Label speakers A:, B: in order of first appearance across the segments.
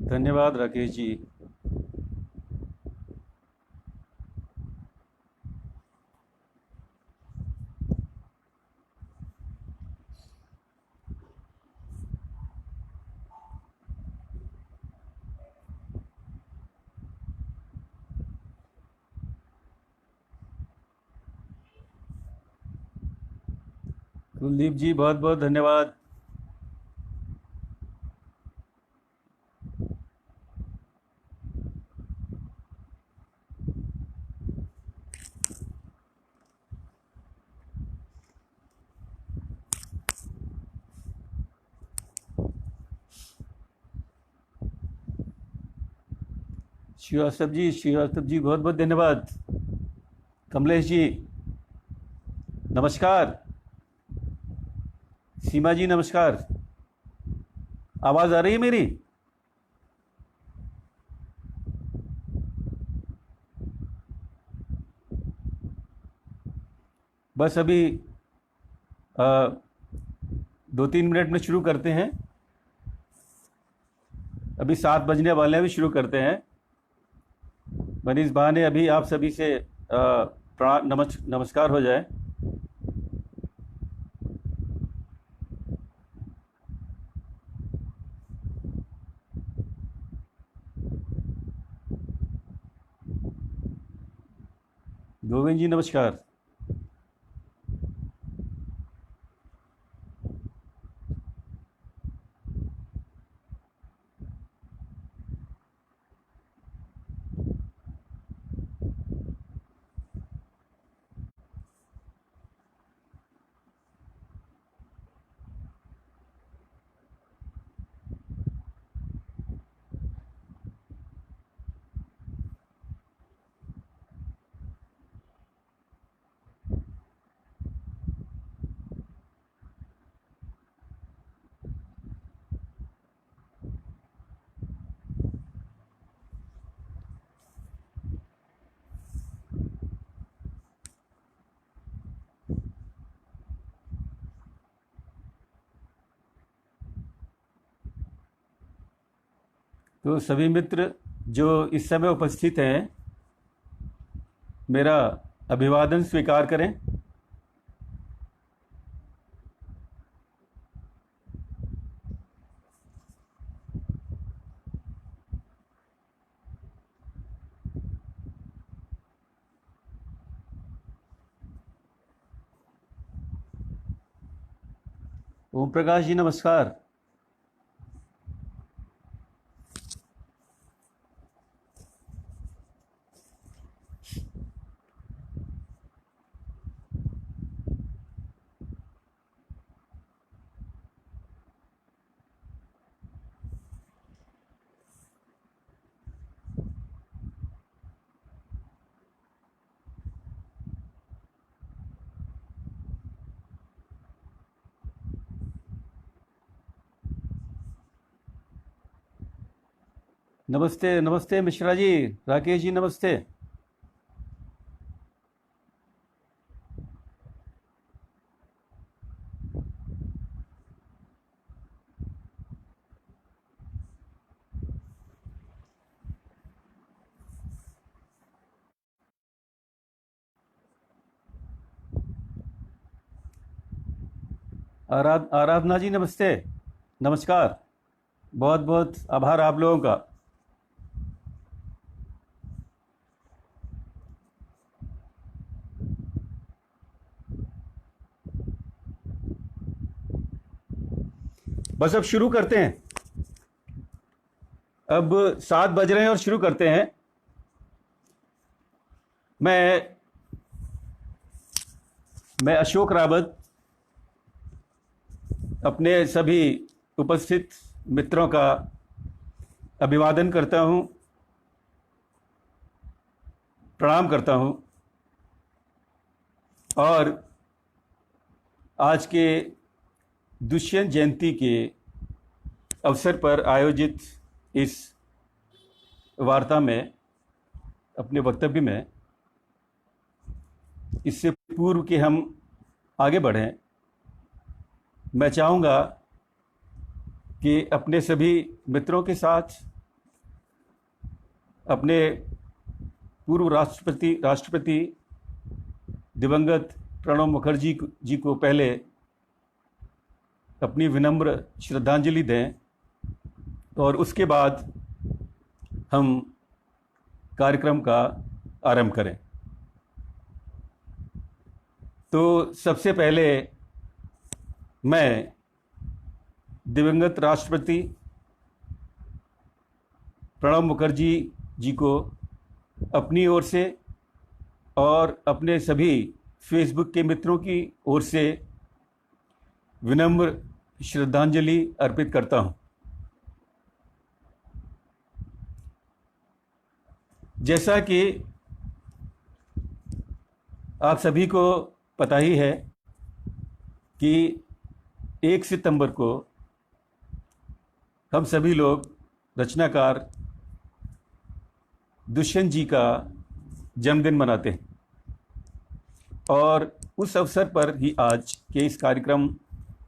A: धन्यवाद राकेश जी। कुलदीप जी बहुत बहुत धन्यवाद। श्रीवास्तव जी बहुत बहुत धन्यवाद। कमलेश जी नमस्कार। सीमा जी नमस्कार। आवाज़ आ रही है मेरी? बस अभी 2-3 मिनट में शुरू करते हैं। अभी 7 बजने वाले हैं, अभी शुरू करते हैं। मैंने इस बहाने अभी आप सभी से नमस्कार हो जाए। गोविंद जी नमस्कार। तो सभी मित्र जो इस समय उपस्थित हैं, मेरा अभिवादन स्वीकार करें। ओम प्रकाश जी नमस्कार। नमस्ते नमस्ते मिश्रा जी। राकेश जी नमस्ते। आराधना जी नमस्ते। नमस्कार। बहुत बहुत आभार आप लोगों का। बस अब शुरू करते हैं। अब 7 बज रहे हैं और शुरू करते हैं। मैं मैं अशोक रावत अपने सभी उपस्थित मित्रों का अभिवादन करता हूं, प्रणाम करता हूं और आज के दुष्यंत जयंती के अवसर पर आयोजित इस वार्ता में, अपने वक्तव्य में, इससे पूर्व कि हम आगे बढ़ें, मैं चाहूँगा कि अपने सभी मित्रों के साथ अपने पूर्व राष्ट्रपति दिवंगत प्रणब मुखर्जी जी को पहले अपनी विनम्र श्रद्धांजलि दें और उसके बाद हम कार्यक्रम का आरंभ करें। तो सबसे पहले मैं दिवंगत राष्ट्रपति प्रणब मुखर्जी जी को अपनी ओर से और अपने सभी फेसबुक के मित्रों की ओर से विनम्र श्रद्धांजलि अर्पित करता हूं। जैसा कि आप सभी को पता ही है कि 1 सितंबर को हम सभी लोग रचनाकार दुष्यंत जी का जन्मदिन मनाते हैं और उस अवसर पर ही आज के इस कार्यक्रम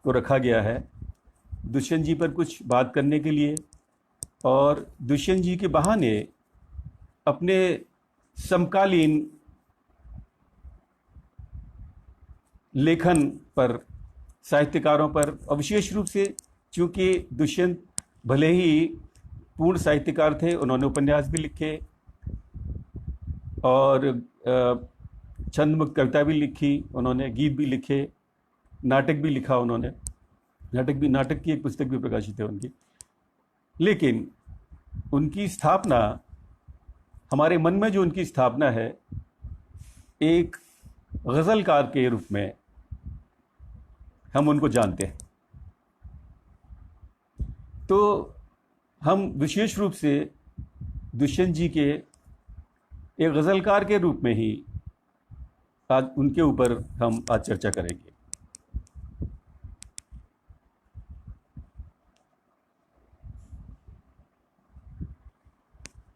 A: को रखा गया है, दुष्यंत जी पर कुछ बात करने के लिए और दुष्यंत जी के बहाने अपने समकालीन लेखन पर, साहित्यकारों पर, और विशेष रूप से चूँकि दुष्यंत भले ही पूर्ण साहित्यकार थे, उन्होंने उपन्यास भी लिखे और छंदमुक्त कविता भी लिखी, उन्होंने गीत भी लिखे, नाटक भी लिखा, उन्होंने नाटक की एक पुस्तक भी प्रकाशित है उनकी। लेकिन उनकी स्थापना, हमारे मन में जो उनकी स्थापना है, एक गज़लकार के रूप में हम उनको जानते हैं। तो हम विशेष रूप से दुष्यंत जी के एक गज़लकार के रूप में ही आज उनके ऊपर हम आज चर्चा करेंगे।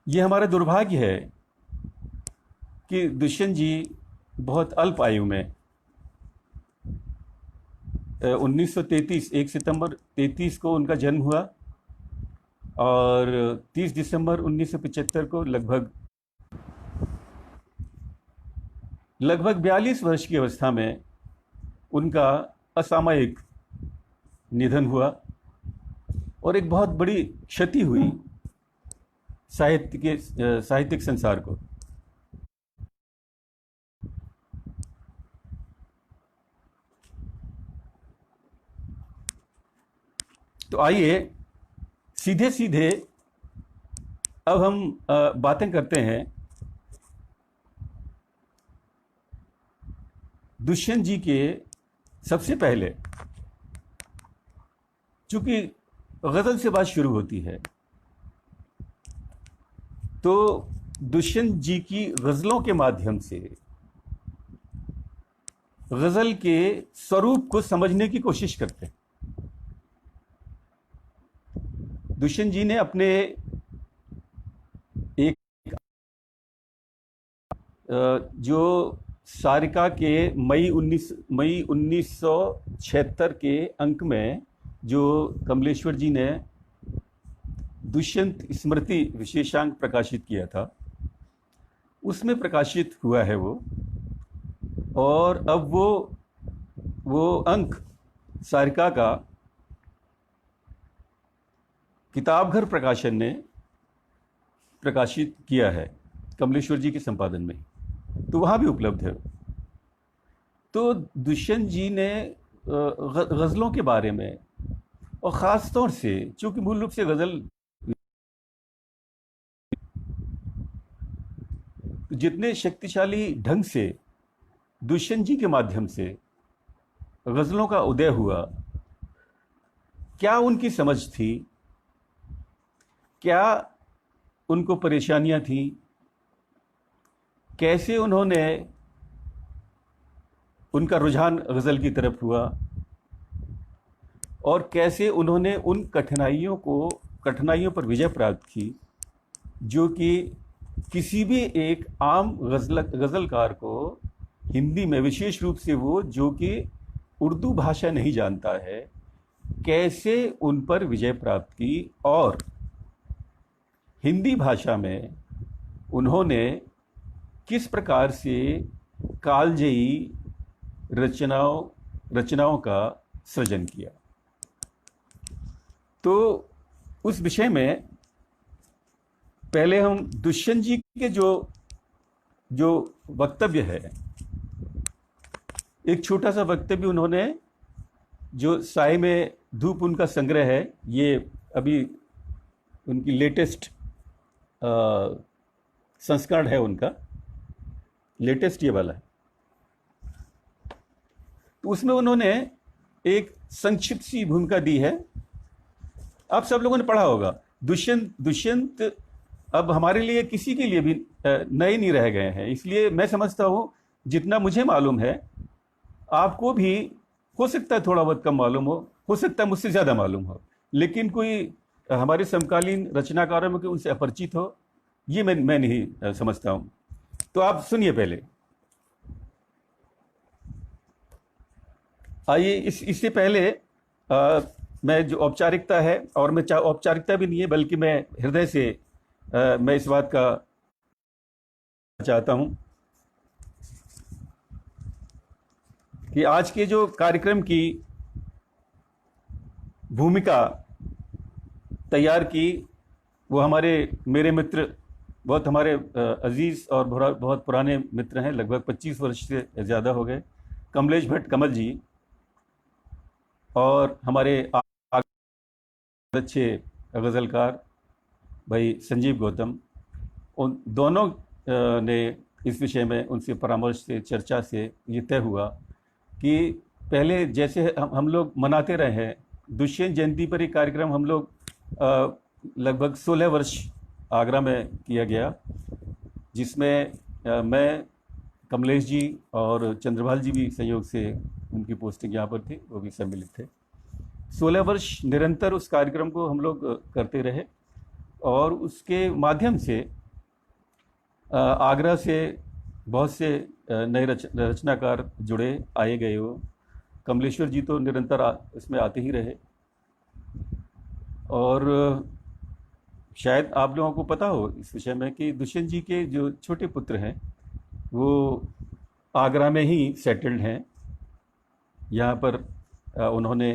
A: ये हमारा दुर्भाग्य है कि दुष्यंत जी बहुत अल्प आयु में 1933 1 सितंबर 33 को उनका जन्म हुआ और 30 दिसंबर 1975 को लगभग 42 वर्ष की अवस्था में उनका असामयिक निधन हुआ और एक बहुत बड़ी क्षति हुई साहित्यिक संसार को। तो आइए सीधे सीधे अब हम बातें करते हैं दुष्यंत जी के। सबसे पहले, चूंकि गज़ल से बात शुरू होती है, तो दुष्यंत जी की गज़लों के माध्यम से गज़ल के स्वरूप को समझने की कोशिश करते हैं। दुष्यंत जी ने अपने एक जो सारिका के मई 1976 के अंक में जो कमलेश्वर जी ने दुष्यंत स्मृति विशेषांक प्रकाशित किया था, उसमें प्रकाशित हुआ है वो। और अब वो अंक सारिका का किताबघर प्रकाशन ने प्रकाशित किया है, कमलेश्वर जी के संपादन में, तो वहाँ भी उपलब्ध है। तो दुष्यंत जी ने गज़लों के बारे में, और ख़ास तौर से चूँकि मूल रूप से गज़ल जितने शक्तिशाली ढंग से दुष्यंत जी के माध्यम से गज़लों का उदय हुआ, क्या उनकी समझ थी, क्या उनको परेशानियां थी, कैसे उन्होंने उनका रुझान गज़ल की तरफ हुआ, और कैसे उन्होंने उन कठिनाइयों पर विजय प्राप्त की जो कि किसी भी एक आम गज़लकार को हिंदी में, विशेष रूप से वो जो कि उर्दू भाषा नहीं जानता है, कैसे उन पर विजय प्राप्त की, और हिंदी भाषा में उन्होंने किस प्रकार से कालजयी रचनाओं का सृजन किया। तो उस विषय में पहले हम दुष्यंत जी के जो वक्तव्य है, एक छोटा सा वक्तव्य उन्होंने, जो साय में धूप उनका संग्रह है, ये अभी उनकी लेटेस्ट संस्करण है, उनका लेटेस्ट ये वाला है। तो उसमें उन्होंने एक संक्षिप्त सी भूमिका दी है। आप सब लोगों ने पढ़ा होगा। दुष्यंत अब हमारे लिए, किसी के लिए भी नए नहीं रह गए हैं। इसलिए मैं समझता हूँ जितना मुझे मालूम है आपको भी हो सकता है थोड़ा बहुत कम मालूम हो सकता है मुझसे ज़्यादा मालूम हो, लेकिन कोई हमारे समकालीन रचनाकारों में कोई उनसे अपरिचित हो, ये मैं नहीं समझता हूँ। तो आप सुनिए पहले। आइए, इससे पहले मैं जो औपचारिकता है, और मैं औपचारिकता भी नहीं है बल्कि मैं हृदय से मैं इस बात का चाहता हूं कि आज के जो कार्यक्रम की भूमिका तैयार की, वो मेरे मित्र, बहुत हमारे अजीज और बहुत पुराने मित्र हैं, लगभग 25 वर्ष से ज़्यादा हो गए, कमलेश भट्ट कमल जी, और हमारे अच्छे गज़लकार भाई संजीव गौतम। उन दोनों ने इस विषय में उनसे परामर्श से, चर्चा से ये तय हुआ कि पहले जैसे हम लोग मनाते रहे हैं, दुष्यंत जयंती पर एक कार्यक्रम हम लोग लगभग 16 वर्ष आगरा में किया गया, जिसमें मैं, कमलेश जी और चंद्रभाल जी भी संयोग से, उनकी पोस्टिंग यहाँ पर थी, वो भी सम्मिलित थे। 16 वर्ष निरंतर उस कार्यक्रम को हम लोग करते रहे, और उसके माध्यम से आगरा से बहुत से नए रचनाकार जुड़े, आए गए हो। कमलेश्वर जी तो निरंतर इसमें आते ही रहे, और शायद आप लोगों को पता हो इस विषय में कि दुष्यंत जी के जो छोटे पुत्र हैं वो आगरा में ही सेटल्ड हैं। यहाँ पर उन्होंने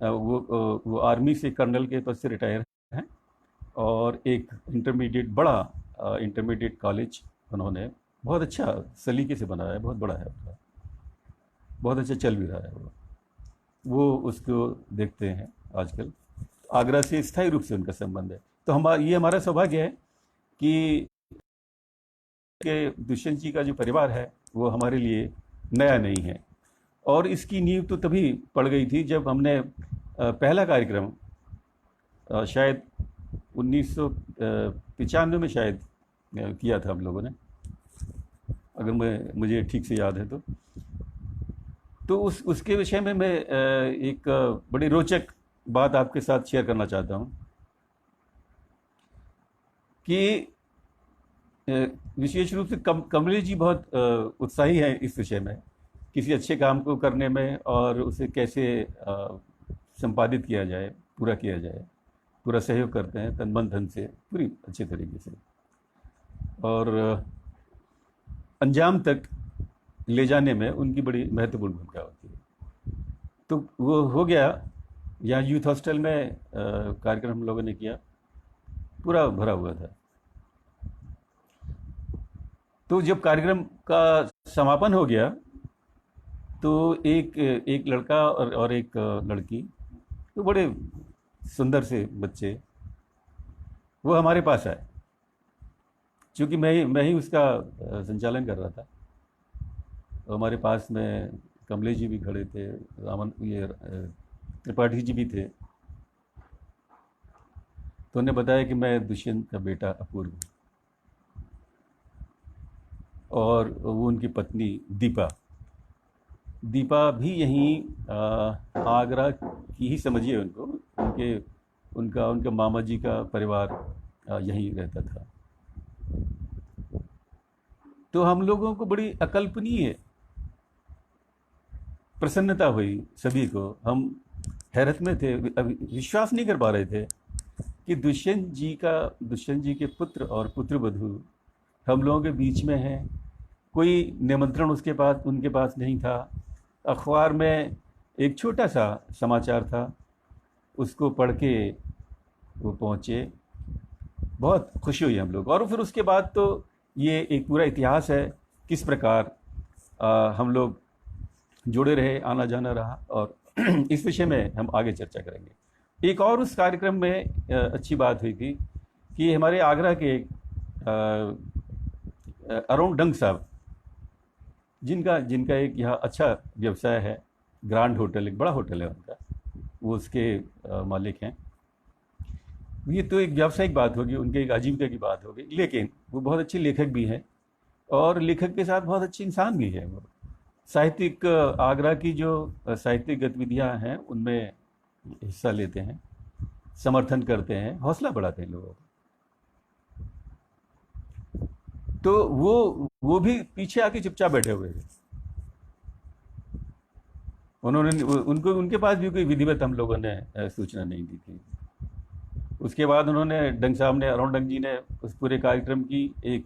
A: वो आर्मी से कर्नल के पद से रिटायर हैं, और एक बड़ा इंटरमीडिएट कॉलेज उन्होंने बहुत अच्छा सलीके से बनाया है, बहुत बड़ा है, बहुत अच्छा चल भी रहा है। वो उसको देखते हैं आजकल। आगरा से स्थायी रूप से उनका संबंध है। तो ये हमारा सौभाग्य है कि दुष्यंत जी का जो परिवार है वो हमारे लिए नया नहीं है, और इसकी नींव तो तभी पड़ गई थी जब हमने पहला कार्यक्रम शायद 1995 में शायद किया था हम लोगों ने, अगर मुझे ठीक से याद है तो उसके विषय में मैं एक बड़ी रोचक बात आपके साथ शेयर करना चाहता हूँ कि विशेष रूप से कमलेश जी बहुत उत्साही हैं इस विषय में, किसी अच्छे काम को करने में, और उसे कैसे संपादित किया जाए, पूरा किया जाए, पूरा सहयोग करते हैं तन मन धन से, पूरी अच्छे तरीके से, और अंजाम तक ले जाने में उनकी बड़ी महत्वपूर्ण भूमिका होती है। तो वो हो गया, यहाँ यूथ हॉस्टल में कार्यक्रम हम लोगों ने किया, पूरा भरा हुआ था। तो जब कार्यक्रम का समापन हो गया तो एक लड़का और एक लड़की, तो बड़े सुंदर से बच्चे, वो हमारे पास आए, क्योंकि मैं ही उसका संचालन कर रहा था। तो हमारे पास में कमलेश जी भी खड़े थे, रामन ये त्रिपाठी जी भी थे। तो उन्हें बताया कि मैं दुष्यंत का बेटा अपूर्व हूँ, और वो उनकी पत्नी दीपा दीपा भी यहीं आगरा की ही समझिए उनको, उनके उनका उनके मामा जी का परिवार यहीं रहता था। तो हम लोगों को बड़ी अकल्पनीय प्रसन्नता हुई सभी को। हम हैरत में थे, अभी विश्वास नहीं कर पा रहे थे कि दुष्यंत जी के पुत्र और पुत्रवधू हम लोगों के बीच में हैं। कोई निमंत्रण उनके पास नहीं था। अखबार में एक छोटा सा समाचार था, उसको पढ़ के वो पहुँचे। बहुत खुशी हुई हम लोग। और फिर उसके बाद तो ये एक पूरा इतिहास है किस प्रकार हम लोग जुड़े रहे, आना जाना रहा, और इस विषय में हम आगे चर्चा करेंगे। एक और उस कार्यक्रम में अच्छी बात हुई थी कि हमारे आगरा के अरुण डंग साहब, जिनका एक यहाँ अच्छा व्यवसाय है, ग्रांड होटल, एक बड़ा होटल है उनका, वो उसके मालिक हैं। ये तो एक व्यावसायिक बात होगी, उनके एक आजीविका की बात होगी, लेकिन वो बहुत अच्छे लेखक भी हैं, और लेखक के साथ बहुत अच्छे इंसान भी हैं। वो साहित्यिक, आगरा की जो साहित्यिक गतिविधियां हैं उनमें हिस्सा लेते हैं, समर्थन करते हैं, हौसला बढ़ाते हैं लोगों को। तो वो भी पीछे आके चुपचाप बैठे हुए थे। उनको उनके पास भी कोई विधिवत हम लोगों ने सूचना नहीं दी थी। उसके बाद अरुण डंग जी ने उस पूरे कार्यक्रम की एक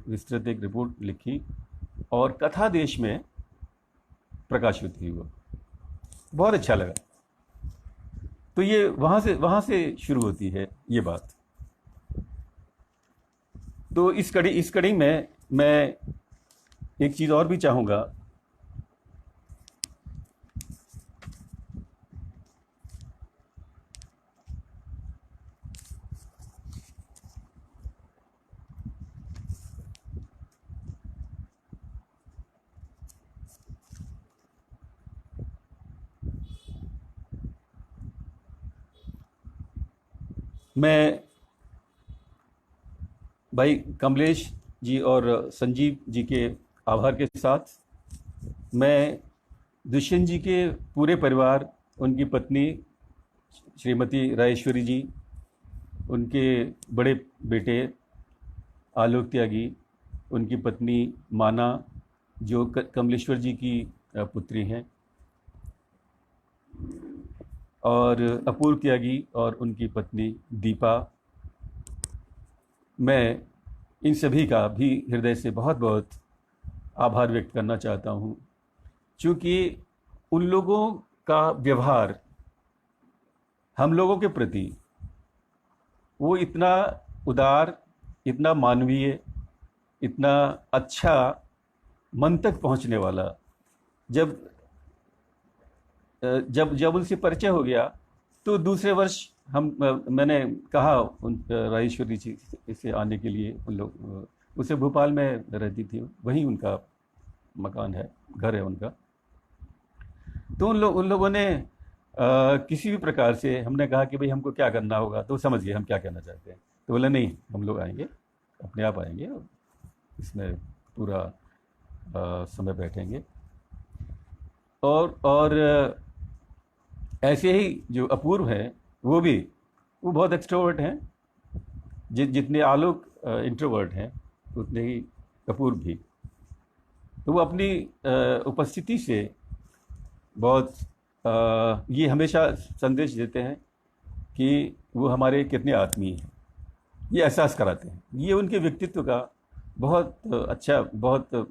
A: विस्तृत एक रिपोर्ट लिखी और कथा देश में प्रकाशित हुई। वो बहुत अच्छा लगा। तो ये वहाँ से शुरू होती है ये बात। तो इस कड़ी में मैं एक चीज़ और भी चाहूँगा। मैं भाई कमलेश जी और संजीव जी के आभार के साथ मैं दुष्यंत जी के पूरे परिवार, उनकी पत्नी श्रीमती राजेश्वरी जी, उनके बड़े बेटे आलोक त्यागी, उनकी पत्नी माना जो कमलेश्वर जी की पुत्री हैं, और अपूर्व त्यागी और उनकी पत्नी दीपा, मैं इन सभी का भी हृदय से बहुत बहुत आभार व्यक्त करना चाहता हूँ, क्योंकि उन लोगों का व्यवहार हम लोगों के प्रति वो इतना उदार, इतना मानवीय, इतना अच्छा, मन तक पहुँचने वाला। जब उनसे परिचय हो गया तो दूसरे वर्ष मैंने कहा उन राजेश्वरी जी से आने के लिए। उन लोग उसे भोपाल में रहती थी, वहीं उनका मकान है, घर है उनका। तो उन लोगों ने किसी भी प्रकार से, हमने कहा कि भाई हमको क्या करना होगा, तो समझ गए हम क्या कहना चाहते हैं। तो बोले नहीं, हम लोग आएंगे, अपने आप आएंगे, इसमें पूरा समय बैठेंगे। और ऐसे ही जो अपूर्व हैं वो बहुत एक्सट्रोवर्ट हैं। जितने आलोक इंट्रोवर्ट हैं उतने ही अपूर्व भी। तो वो अपनी उपस्थिति से बहुत ये हमेशा संदेश देते हैं कि वो हमारे कितने आत्मीय हैं, ये एहसास कराते हैं। ये उनके व्यक्तित्व का बहुत अच्छा, बहुत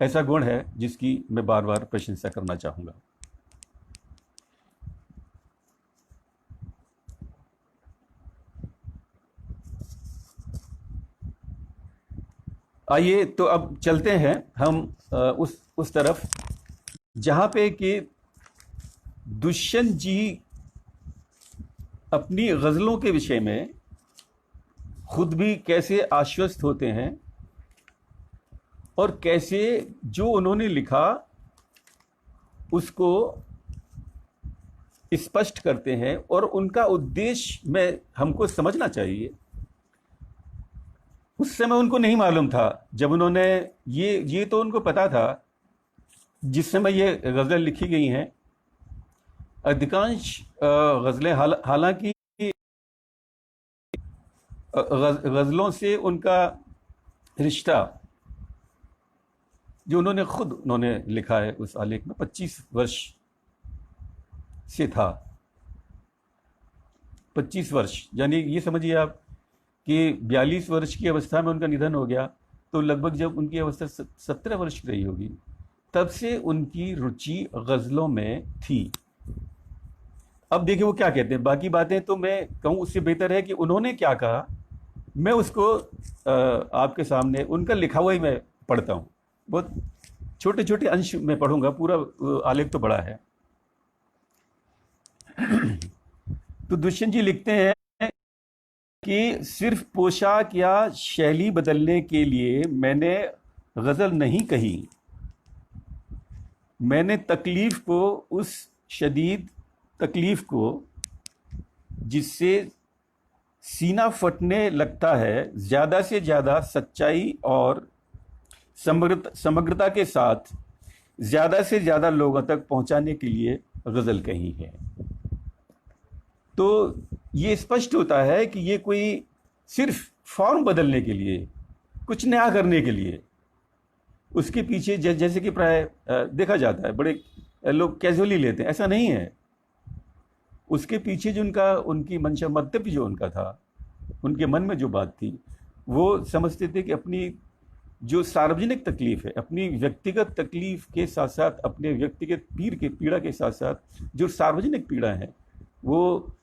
A: ऐसा गुण है जिसकी मैं बार बार प्रशंसा करना चाहूँगा। आइए तो अब चलते हैं हम उस तरफ जहाँ पे कि दुष्यंत जी अपनी गज़लों के विषय में खुद भी कैसे आश्वस्त होते हैं, और कैसे जो उन्होंने लिखा उसको स्पष्ट करते हैं और उनका उद्देश्य में हमको समझना चाहिए। उस समय उनको नहीं मालूम था, जब उन्होंने ये तो उनको पता था जिस समय ये गज़लें लिखी गई हैं। अधिकांश गज़लें हालांकि गज़लों से उनका रिश्ता जो उन्होंने लिखा है उस आलेख में 25 वर्ष से था। 25 वर्ष यानी ये समझिए आप कि 42 वर्ष की अवस्था में उनका निधन हो गया, तो लगभग जब उनकी अवस्था 17 वर्ष की रही होगी, तब से उनकी रुचि गज़लों में थी। अब देखिए वो क्या कहते हैं। बाकी बातें तो मैं कहूँ उससे बेहतर है कि उन्होंने क्या कहा, मैं उसको आपके सामने उनका लिखा हुआ ही मैं पढ़ता हूँ। बहुत छोटे छोटे अंश में पढ़ूंगा, पूरा आलेख तो बड़ा है। तो दुष्यंत जी लिखते हैं कि सिर्फ पोशाक या शैली बदलने के लिए मैंने गज़ल नहीं कही, मैंने तकलीफ को, उस शदीद तकलीफ को जिससे सीना फटने लगता है, ज़्यादा से ज़्यादा सच्चाई और समग्रता के साथ ज़्यादा से ज़्यादा लोगों तक पहुंचाने के लिए गज़ल कही है। तो ये स्पष्ट होता है कि ये कोई सिर्फ फॉर्म बदलने के लिए, कुछ नया करने के लिए, उसके पीछे जैसे कि प्राय देखा जाता है, बड़े लोग कैजुअली लेते हैं, ऐसा नहीं है। उसके पीछे जो उनकी मंशा, मंतव्य जो उनका था, उनके मन में जो बात थी, वो समझते थे कि अपनी जो सार्वजनिक तकलीफ है, अपनी व्यक्तिगत तकलीफ के साथ साथ, अपने व्यक्तिगत पीड़ा के साथ साथ जो सार्वजनिक पीड़ा है, वो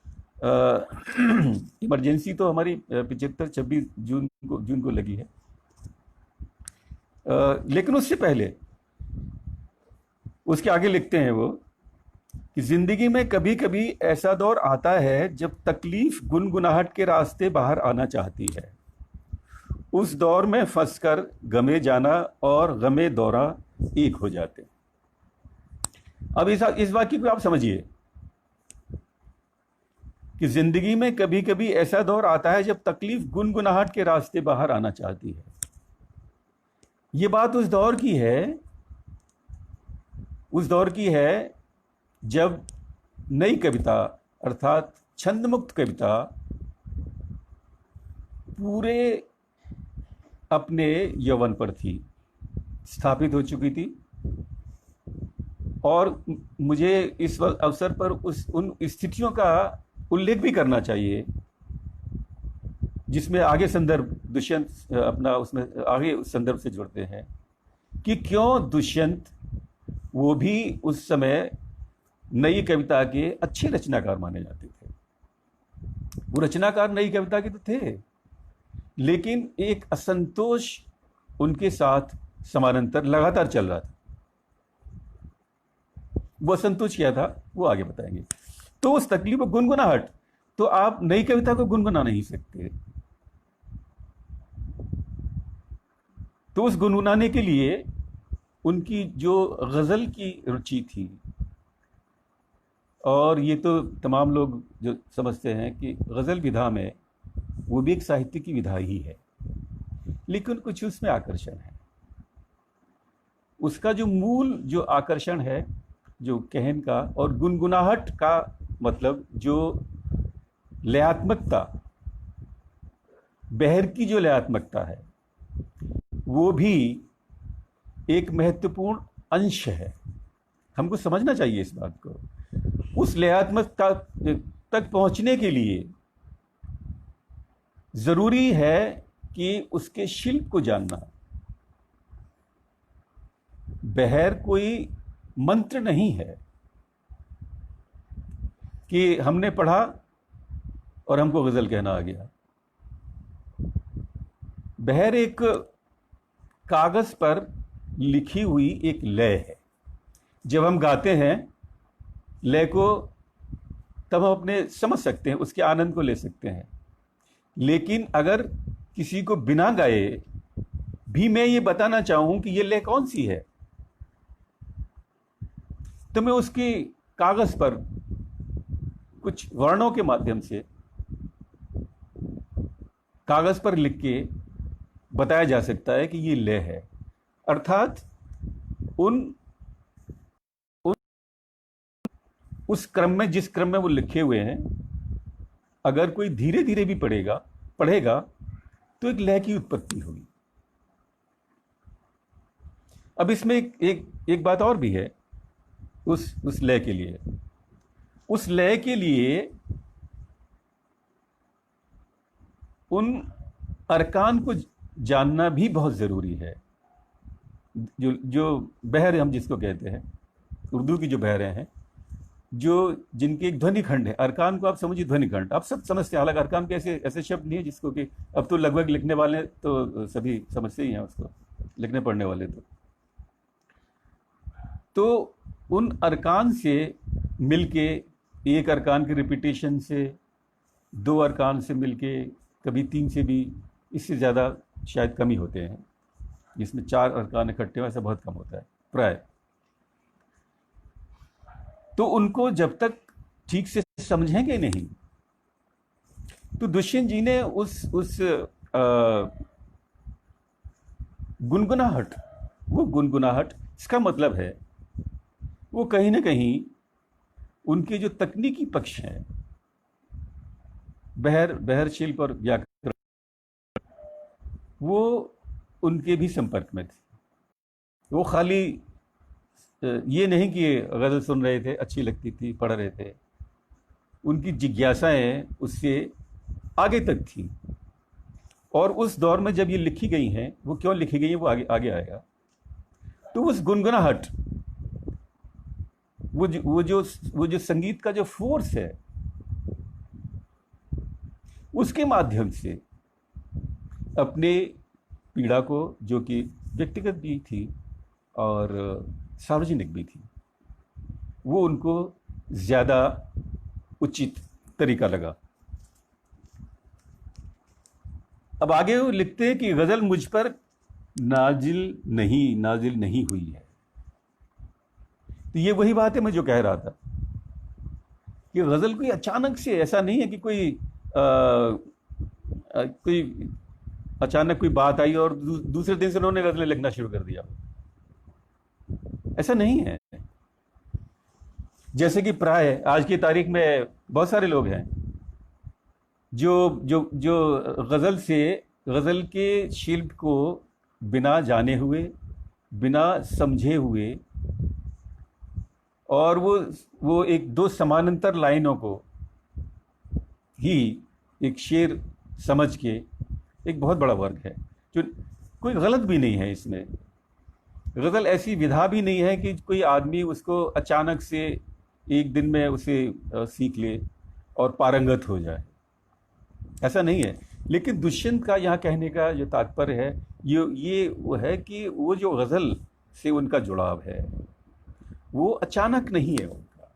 A: इमरजेंसी तो हमारी 26 जून को लगी है, लेकिन उससे पहले उसके आगे लिखते हैं वो कि जिंदगी में कभी कभी ऐसा दौर आता है जब तकलीफ गुनगुनाहट के रास्ते बाहर आना चाहती है। उस दौर में फंसकर गमे जाना और गमे दौरा एक हो जाते। अब इस वाक्य को आप समझिए कि जिंदगी में कभी कभी ऐसा दौर आता है जब तकलीफ गुनगुनाहट के रास्ते बाहर आना चाहती है। ये बात उस दौर की है जब नई कविता अर्थात छंदमुक्त कविता पूरे अपने यौवन पर थी, स्थापित हो चुकी थी। और मुझे इस अवसर पर उन स्थितियों का उल्लेख भी करना चाहिए जिसमें आगे संदर्भ दुष्यंत अपना उसमें आगे उस संदर्भ से जुड़ते हैं कि क्यों दुष्यंत वो भी उस समय नई कविता के अच्छे रचनाकार माने जाते थे। वो रचनाकार नई कविता के तो थे, लेकिन एक असंतोष उनके साथ समानांतर लगातार चल रहा था। वो असंतोष क्या था वो आगे बताएंगे। तो उस तकलीफ को गुनगुनाहट, तो आप नई कविता को गुनगुना नहीं सकते। तो उस गुनगुनाने के लिए उनकी जो गज़ल की रुचि थी, और ये तो तमाम लोग जो समझते हैं कि गज़ल विधा में वो भी एक साहित्य की विधा ही है, लेकिन कुछ उसमें आकर्षण है। उसका जो मूल जो आकर्षण है, जो कहन का और गुनगुनाहट का मतलब जो लयात्मकता, बहर की जो लयात्मकता है, वो भी एक महत्वपूर्ण अंश है। हमको समझना चाहिए इस बात को। उस लयात्मकता तक पहुंचने के लिए जरूरी है कि उसके शिल्प को जानना। बहर कोई मंत्र नहीं है कि हमने पढ़ा और हमको गजल कहना आ गया। बहर एक कागज पर लिखी हुई एक लय है। जब हम गाते हैं लय को, तब हम अपने समझ सकते हैं, उसके आनंद को ले सकते हैं। लेकिन अगर किसी को बिना गाए भी मैं ये बताना चाहूं कि ये लय कौन सी है, तो मैं उसकी कागज पर कुछ वर्णों के माध्यम से कागज पर लिख के बताया जा सकता है कि ये लय है। अर्थात उन उस क्रम में, जिस क्रम में वो लिखे हुए हैं, अगर कोई धीरे धीरे भी पढ़ेगा तो एक लय की उत्पत्ति होगी। अब इसमें एक बात और भी है उस लय के लिए। उस लय के लिए उन अरकान को जानना भी बहुत ज़रूरी है। जो बहर हम जिसको कहते हैं, उर्दू की जो बहरें हैं, जो जिनके एक ध्वनि खंड है। अरकान को आप समझिए ध्वनि खंड, आप सब समझते हैं। हालांकि अरकान के ऐसे शब्द नहीं है जिसको कि अब तो लगभग लिखने वाले तो सभी समझते ही हैं उसको, लिखने पढ़ने वाले तो उन अरकान से मिलके, एक अरकान के रिपीटेशन से, दो अरकान से मिलके, कभी तीन से भी, इससे ज़्यादा शायद कम ही होते हैं। जिसमें चार अरकान इकट्ठे हो ऐसा बहुत कम होता है प्राय। तो उनको जब तक ठीक से समझेंगे नहीं, तो दुष्यंत जी ने उस गुनगुनाहट, वो गुनगुनाहट, इसका मतलब है वो कहीं ना कहीं उनके जो तकनीकी पक्ष हैं, बहर शिल्प और व्याकरण, वो उनके भी संपर्क में थे। वो खाली ये नहीं कि गज़ल सुन रहे थे, अच्छी लगती थी, पढ़ रहे थे। उनकी जिज्ञासाएं उससे आगे तक थी। और उस दौर में जब ये लिखी गई हैं, वो क्यों लिखी गई हैं वो आगे आएगा। तो उस गुनगुनाहट, वो जो संगीत का जो फोर्स है, उसके माध्यम से अपने पीड़ा को, जो कि व्यक्तिगत भी थी और सार्वजनिक भी थी, वो उनको ज़्यादा उचित तरीका लगा। अब आगे वो लिखते हैं कि गज़ल मुझ पर नाजिल नहीं हुई है। तो ये वही बात है मैं जो कह रहा था कि गज़ल कोई अचानक से, ऐसा नहीं है कि कोई अचानक कोई बात आई और दूसरे दिन से उन्होंने गज़लें लिखना शुरू कर दिया। ऐसा नहीं है। जैसे कि प्राय आज की तारीख में बहुत सारे लोग हैं जो गज़ल के शिल्प को बिना जाने हुए, बिना समझे हुए, और वो एक दो समानांतर लाइनों को ही एक शेर समझ के, एक बहुत बड़ा वर्ग है। जो कोई गलत भी नहीं है इसमें। गज़ल ऐसी विधा भी नहीं है कि कोई आदमी उसको अचानक से एक दिन में उसे सीख ले और पारंगत हो जाए, ऐसा नहीं है। लेकिन दुष्यंत का यहाँ कहने का जो तात्पर्य है, ये वो है कि वो जो गज़ल से उनका जुड़ाव है वो अचानक नहीं है उनका,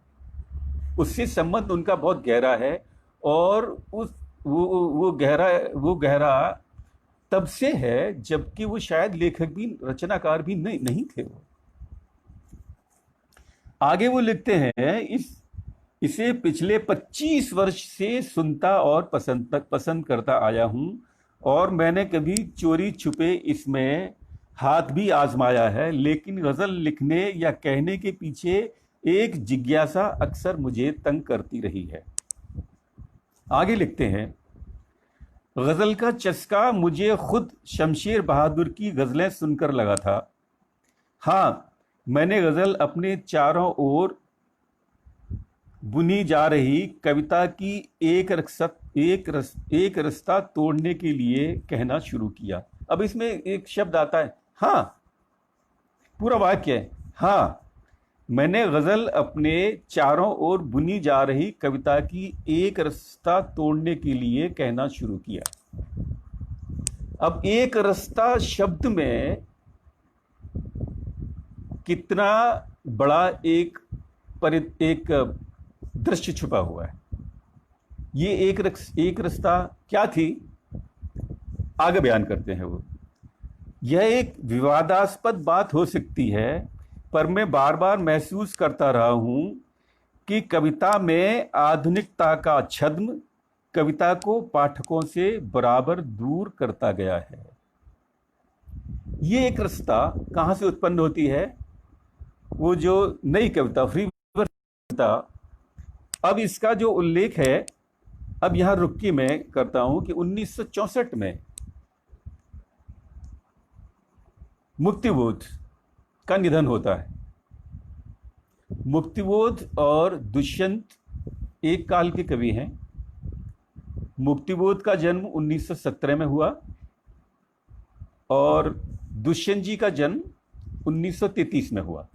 A: उससे संबंध उनका बहुत गहरा है। और वो गहरा तब से है जबकि वो शायद लेखक भी, रचनाकार भी नहीं थे। वो आगे वो लिखते हैं, इसे पिछले 25 वर्ष से सुनता और पसंद करता आया हूं, और मैंने कभी चोरी छुपे इसमें हाथ भी आजमाया है। लेकिन गज़ल लिखने या कहने के पीछे एक जिज्ञासा अक्सर मुझे तंग करती रही है। आगे लिखते हैं, गज़ल का चस्का मुझे खुद शमशेर बहादुर की गज़लें सुनकर लगा था। हाँ, मैंने गज़ल अपने चारों ओर बुनी जा रही कविता की एक रास्ता तोड़ने के लिए कहना शुरू किया। अब इसमें एक शब्द आता है हाँ, पूरा वाक्य है, हाँ, मैंने गज़ल अपने चारों ओर बुनी जा रही कविता की एक रास्ता तोड़ने के लिए कहना शुरू किया। अब एक रास्ता शब्द में कितना बड़ा एक दृश्य छुपा हुआ है। ये एक रास्ता क्या थी, आगे बयान करते हैं वो। यह एक विवादास्पद बात हो सकती है, पर मैं बार बार महसूस करता रहा हूं कि कविता में आधुनिकता का छद्म कविता को पाठकों से बराबर दूर करता गया है। ये एक रास्ता कहां से उत्पन्न होती है? वो जो नई कविता, फ्री कविता, अब इसका जो उल्लेख है, अब यहां रुक के मैं करता हूं कि 1964 में मुक्तिबोध का निधन होता है। मुक्तिबोध और दुष्यंत एक काल के कवि हैं। मुक्तिबोध का जन्म 1917 में हुआ और दुष्यंत जी का जन्म 1933 में हुआ।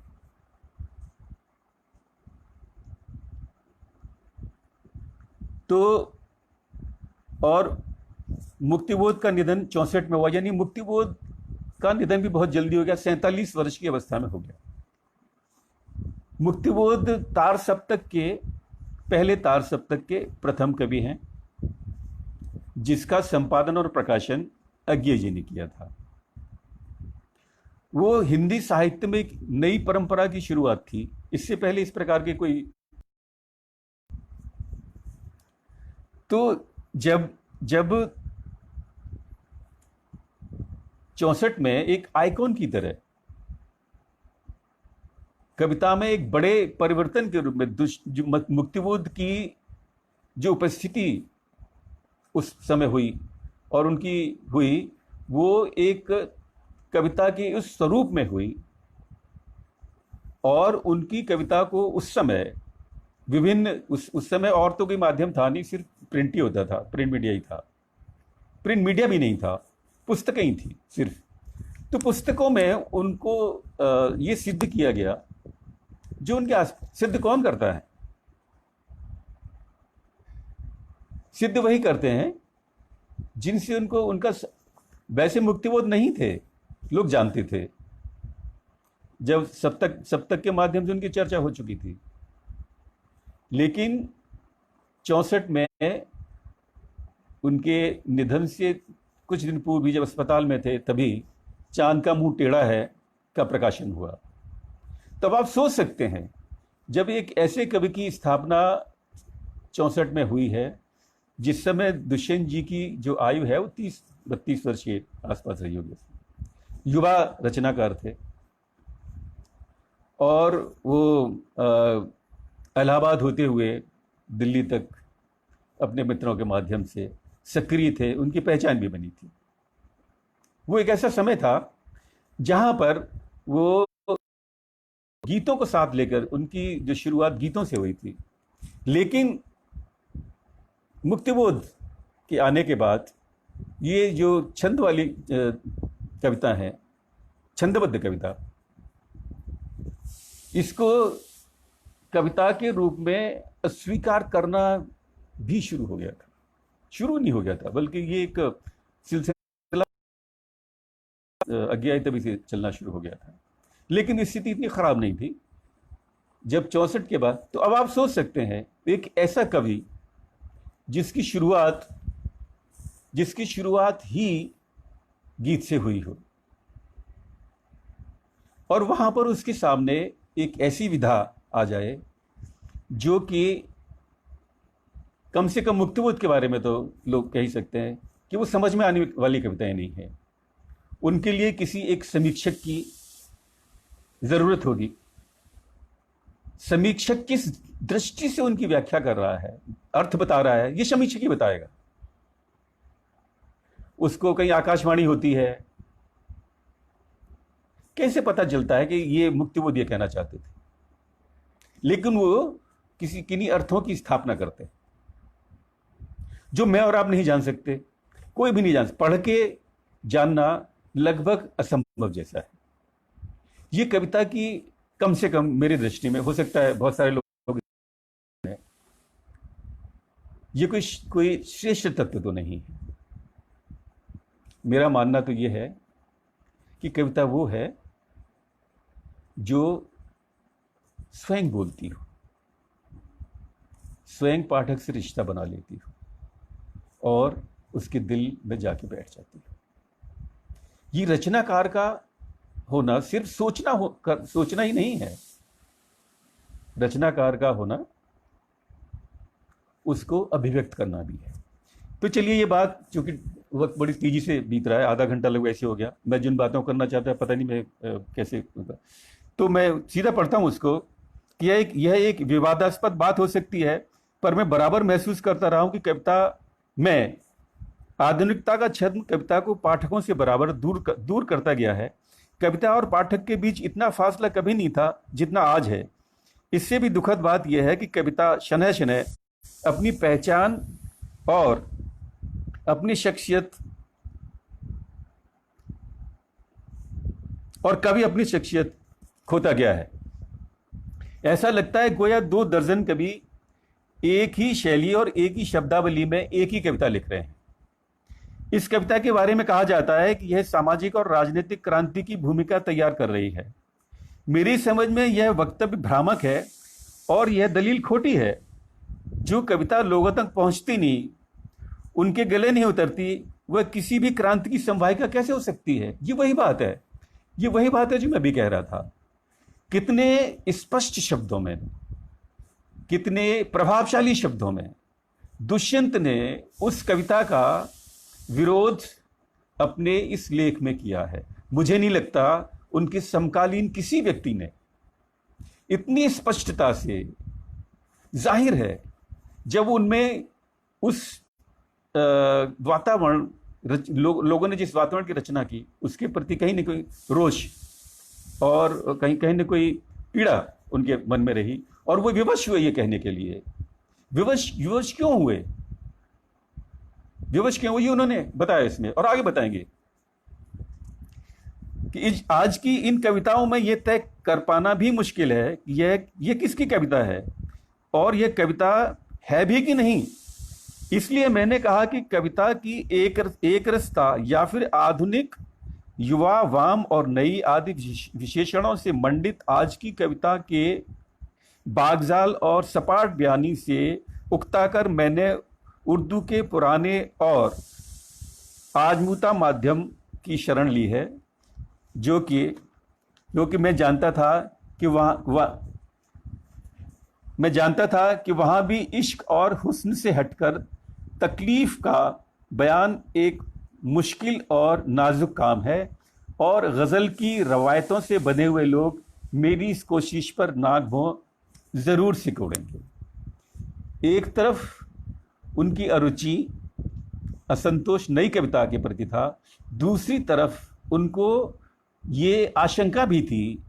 A: तो और मुक्तिबोध का निधन 64 में हुआ, यानी मुक्तिबोध का निधन भी बहुत जल्दी हो गया, 47 वर्ष की अवस्था में हो गया। मुक्तिबोध तार सप्तक के, पहले तार सप्तक के प्रथम कवि हैं, जिसका संपादन और प्रकाशन अज्ञे जी ने किया था। वो हिंदी साहित्य में एक नई परंपरा की शुरुआत थी। इससे पहले इस प्रकार के कोई, तो जब 64 में एक आइकॉन की तरह कविता में एक बड़े परिवर्तन के रूप में मुक्तिबोध की जो उपस्थिति उस समय हुई और उनकी हुई, वो एक कविता के उस स्वरूप में हुई। और उनकी कविता को उस समय विभिन्न, उस समय और तो कोई माध्यम था नहीं, सिर्फ प्रिंट ही होता था, प्रिंट मीडिया ही था। प्रिंट मीडिया भी नहीं था, पुस्तकें ही थी सिर्फ। तो पुस्तकों में उनको ये सिद्ध किया गया, जो उनके सिद्ध कौन करता है? सिद्ध वही करते हैं जिनसे उनको, उनका वैसे मुक्तिबोध नहीं थे, लोग जानते थे, जब सप्तक के माध्यम से उनकी चर्चा हो चुकी थी। लेकिन 64 में उनके निधन से कुछ दिन पूर्व भी जब अस्पताल में थे, तभी चांद का मुंह टेढ़ा है का प्रकाशन हुआ। तब आप सोच सकते हैं, जब एक ऐसे कवि की स्थापना 64 में हुई है, जिस समय दुष्यंत जी की जो आयु है वो 30-32 वर्ष के आसपास रही होगी, युवा रचनाकार थे, और वो इलाहाबाद होते हुए दिल्ली तक अपने मित्रों के माध्यम से सक्रिय थे, उनकी पहचान भी बनी थी। वो एक ऐसा समय था जहां पर वो गीतों को साथ लेकर, उनकी जो शुरुआत गीतों से हुई थी। लेकिन मुक्तिबोध के आने के बाद ये जो छंद वाली कविता है, छंदबद्ध कविता, इसको कविता के रूप में अस्वीकार करना भी शुरू हो गया था। शुरू नहीं हो गया था, बल्कि ये एक सिलसिला अज्ञे तभी से चलना शुरू हो गया था। लेकिन स्थिति इतनी खराब नहीं थी जब 64 के बाद। तो अब आप सोच सकते हैं, एक ऐसा कवि जिसकी शुरुआत ही गीत से हुई हो, और वहां पर उसके सामने एक ऐसी विधा आ जाए जो कि कम से कम मुक्तिबोध के बारे में तो लोग कह ही सकते हैं कि वो समझ में आने वाली कविताएं नहीं है। उनके लिए किसी एक समीक्षक की जरूरत होगी। समीक्षक किस दृष्टि से उनकी व्याख्या कर रहा है, अर्थ बता रहा है, ये समीक्षक ही बताएगा। उसको कहीं आकाशवाणी होती है, कैसे पता चलता है कि ये मुक्तिबोध ये कहना चाहते थे? लेकिन वो किन्हीं अर्थों की स्थापना करते हैं जो मैं और आप नहीं जान सकते, कोई भी नहीं जान सकता। पढ़ के जानना लगभग असंभव जैसा है। ये कविता की, कम से कम मेरी दृष्टि में, हो सकता है बहुत सारे लोग, ये कोई श्रेष्ठ तत्व तो नहीं है। मेरा मानना तो ये है कि कविता वो है जो स्वयं बोलती हो, स्वयं पाठक से रिश्ता बना लेती हो और उसके दिल में जाके बैठ जाती हो। ये रचनाकार का होना सिर्फ सोचना ही नहीं है, रचनाकार का होना उसको अभिव्यक्त करना भी है। तो चलिए, ये बात, चूंकि वक्त बड़ी तेजी से बीत रहा है, आधा घंटा लगभग ऐसे हो गया, मैं जिन बातों को करना चाहता पता नहीं मैं कैसे होगा, तो मैं सीधा पढ़ता हूँ उसको कि यह एक विवादास्पद बात हो सकती है, पर मैं बराबर महसूस करता रहा हूँ कि कविता में आधुनिकता का छद्म कविता को पाठकों से बराबर दूर करता गया है। कविता और पाठक के बीच इतना फासला कभी नहीं था जितना आज है। इससे भी दुखद बात यह है कि कविता शनह शनह अपनी पहचान और अपनी शख्सियत और कभी अपनी शख्सियत खोता गया है। ऐसा लगता है गोया 2 दर्जन कवि एक ही शैली और एक ही शब्दावली में एक ही कविता लिख रहे हैं। इस कविता के बारे में कहा जाता है कि यह सामाजिक और राजनीतिक क्रांति की भूमिका तैयार कर रही है। मेरी समझ में यह वक्तव्य भ्रामक है और यह दलील खोटी है। जो कविता लोगों तक पहुंचती नहीं, उनके गले नहीं उतरती, वह किसी भी क्रांति की संवाहिका कैसे हो सकती है? ये वही बात है जो मैं भी कह रहा था। कितने स्पष्ट शब्दों में, कितने प्रभावशाली शब्दों में दुष्यंत ने उस कविता का विरोध अपने इस लेख में किया है। मुझे नहीं लगता उनके समकालीन किसी व्यक्ति ने इतनी स्पष्टता से, जाहिर है जब उनमें उस वातावरण, लोगों ने जिस वातावरण की रचना की उसके प्रति कहीं न कोई रोष और कहीं न कोई पीड़ा उनके मन में रही, और वो विवश हुए ये कहने के लिए। विवश क्यों हुए ये उन्होंने बताया इसमें, और आगे बताएंगे कि आज की इन कविताओं में यह तय कर पाना भी मुश्किल है कि यह किसकी कविता है और यह कविता है भी कि नहीं। इसलिए मैंने कहा कि कविता की एक रसता या फिर आधुनिक, युवा, वाम और नई आदि विशेषणों से मंडित आज की कविता के बागजाल और सपाट बयानी से उकताकर मैंने उर्दू के पुराने और आजमूता माध्यम की शरण ली है, जो कि मैं जानता था कि वहाँ भी इश्क और हुस्न से हटकर तकलीफ का बयान एक मुश्किल और नाजुक काम है, और गज़ल की रवायतों से बने हुए लोग मेरी इस कोशिश पर नाक भौं ज़रूर सिकोड़ेंगे। एक तरफ उनकी अरुचि, असंतोष नई कविता के प्रति था, दूसरी तरफ उनको ये आशंका भी थी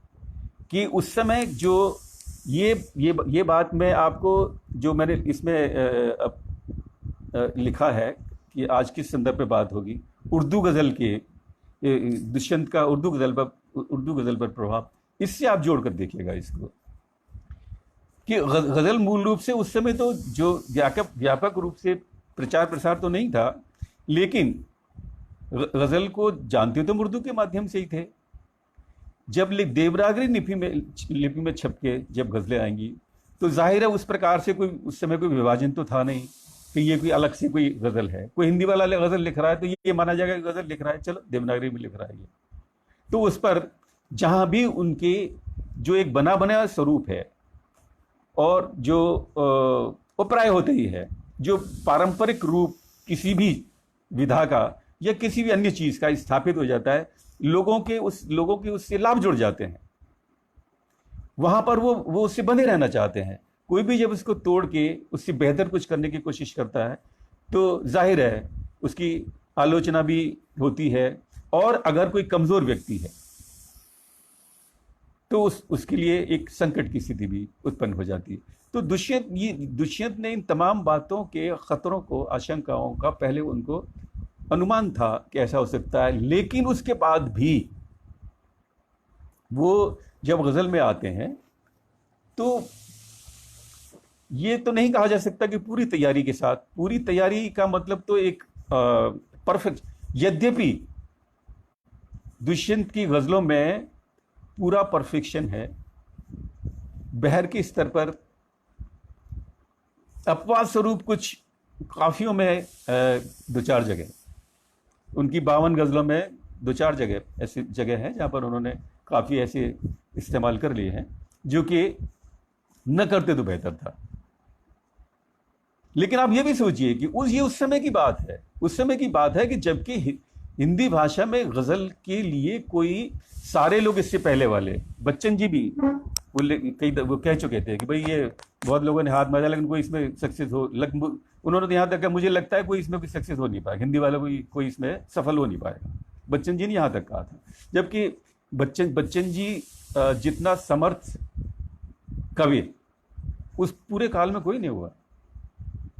A: कि उस समय जो ये बात मैं आपको, जो मैंने इसमें लिखा है कि आज किस संदर्भ पे बात होगी, उर्दू गज़ल के, दुष्यंत का उर्दू गज़ल पर प्रभाव, इससे आप जोड़ कर देखिएगा इसको कि गज़ल मूल रूप से उस समय तो जो व्यापक रूप से प्रचार प्रसार तो नहीं था, लेकिन गज़ल को जानते तो उर्दू के माध्यम से ही थे। जब देवनागरी लिपि में छप के जब गज़लें आएंगी तो जाहिर है उस प्रकार से उस समय कोई विभाजन तो था नहीं कि ये कोई अलग से कोई गज़ल है। कोई हिंदी वाला गज़ल लिख रहा है तो ये माना जाएगा कि गज़ल लिख रहा है, चलो देवनागरी में लिख रहा है ये। तो उस पर जहाँ भी उनके जो एक बना बनाया स्वरूप है और जो उपराय होते ही है, जो पारंपरिक रूप किसी भी विधा का या किसी भी अन्य चीज़ का स्थापित हो जाता है, लोगों के उससे लाभ जुड़ जाते हैं, वहाँ पर वो उससे बने रहना चाहते हैं। कोई भी जब उसको तोड़ के उससे बेहतर कुछ करने की कोशिश करता है तो जाहिर है उसकी आलोचना भी होती है, और अगर कोई कमज़ोर व्यक्ति है तो उसके लिए एक संकट की स्थिति भी उत्पन्न हो जाती है। तो दुष्यंत ने इन तमाम बातों के खतरों को, आशंकाओं का पहले उनको अनुमान था कि ऐसा हो सकता है, लेकिन उसके बाद भी वो जब गज़ल में आते हैं तो ये तो नहीं कहा जा सकता कि पूरी तैयारी के साथ, पूरी तैयारी का मतलब तो एक परफेक्ट, यद्यपि दुष्यंत की गज़लों में पूरा परफेक्शन है, बहर के स्तर पर अपवाद स्वरूप कुछ काफियों में 2-4 जगह, उनकी 52 गज़लों में 2-4 जगह ऐसी जगह है जहाँ पर उन्होंने काफ़ी ऐसे इस्तेमाल कर लिए हैं जो कि न करते तो बेहतर था। लेकिन आप ये भी सोचिए कि ये उस समय की बात है, उस समय की बात है कि जबकि हिंदी भाषा में गजल के लिए कोई, सारे लोग इससे पहले वाले, बच्चन जी भी वो कह चुके थे कि भाई ये बहुत लोगों ने हाथ मारा लेकिन कोई इसमें सक्सेस उन्होंने तो यहाँ तक कहा, मुझे लगता है कोई इसमें भी सक्सेस हो नहीं पाएगा, हिंदी वाला कोई इसमें सफल हो नहीं पाएगा। बच्चन जी ने यहाँ तक कहा था। जबकि बच्चन जी जितना समर्थ कवि उस पूरे काल में कोई नहीं हुआ,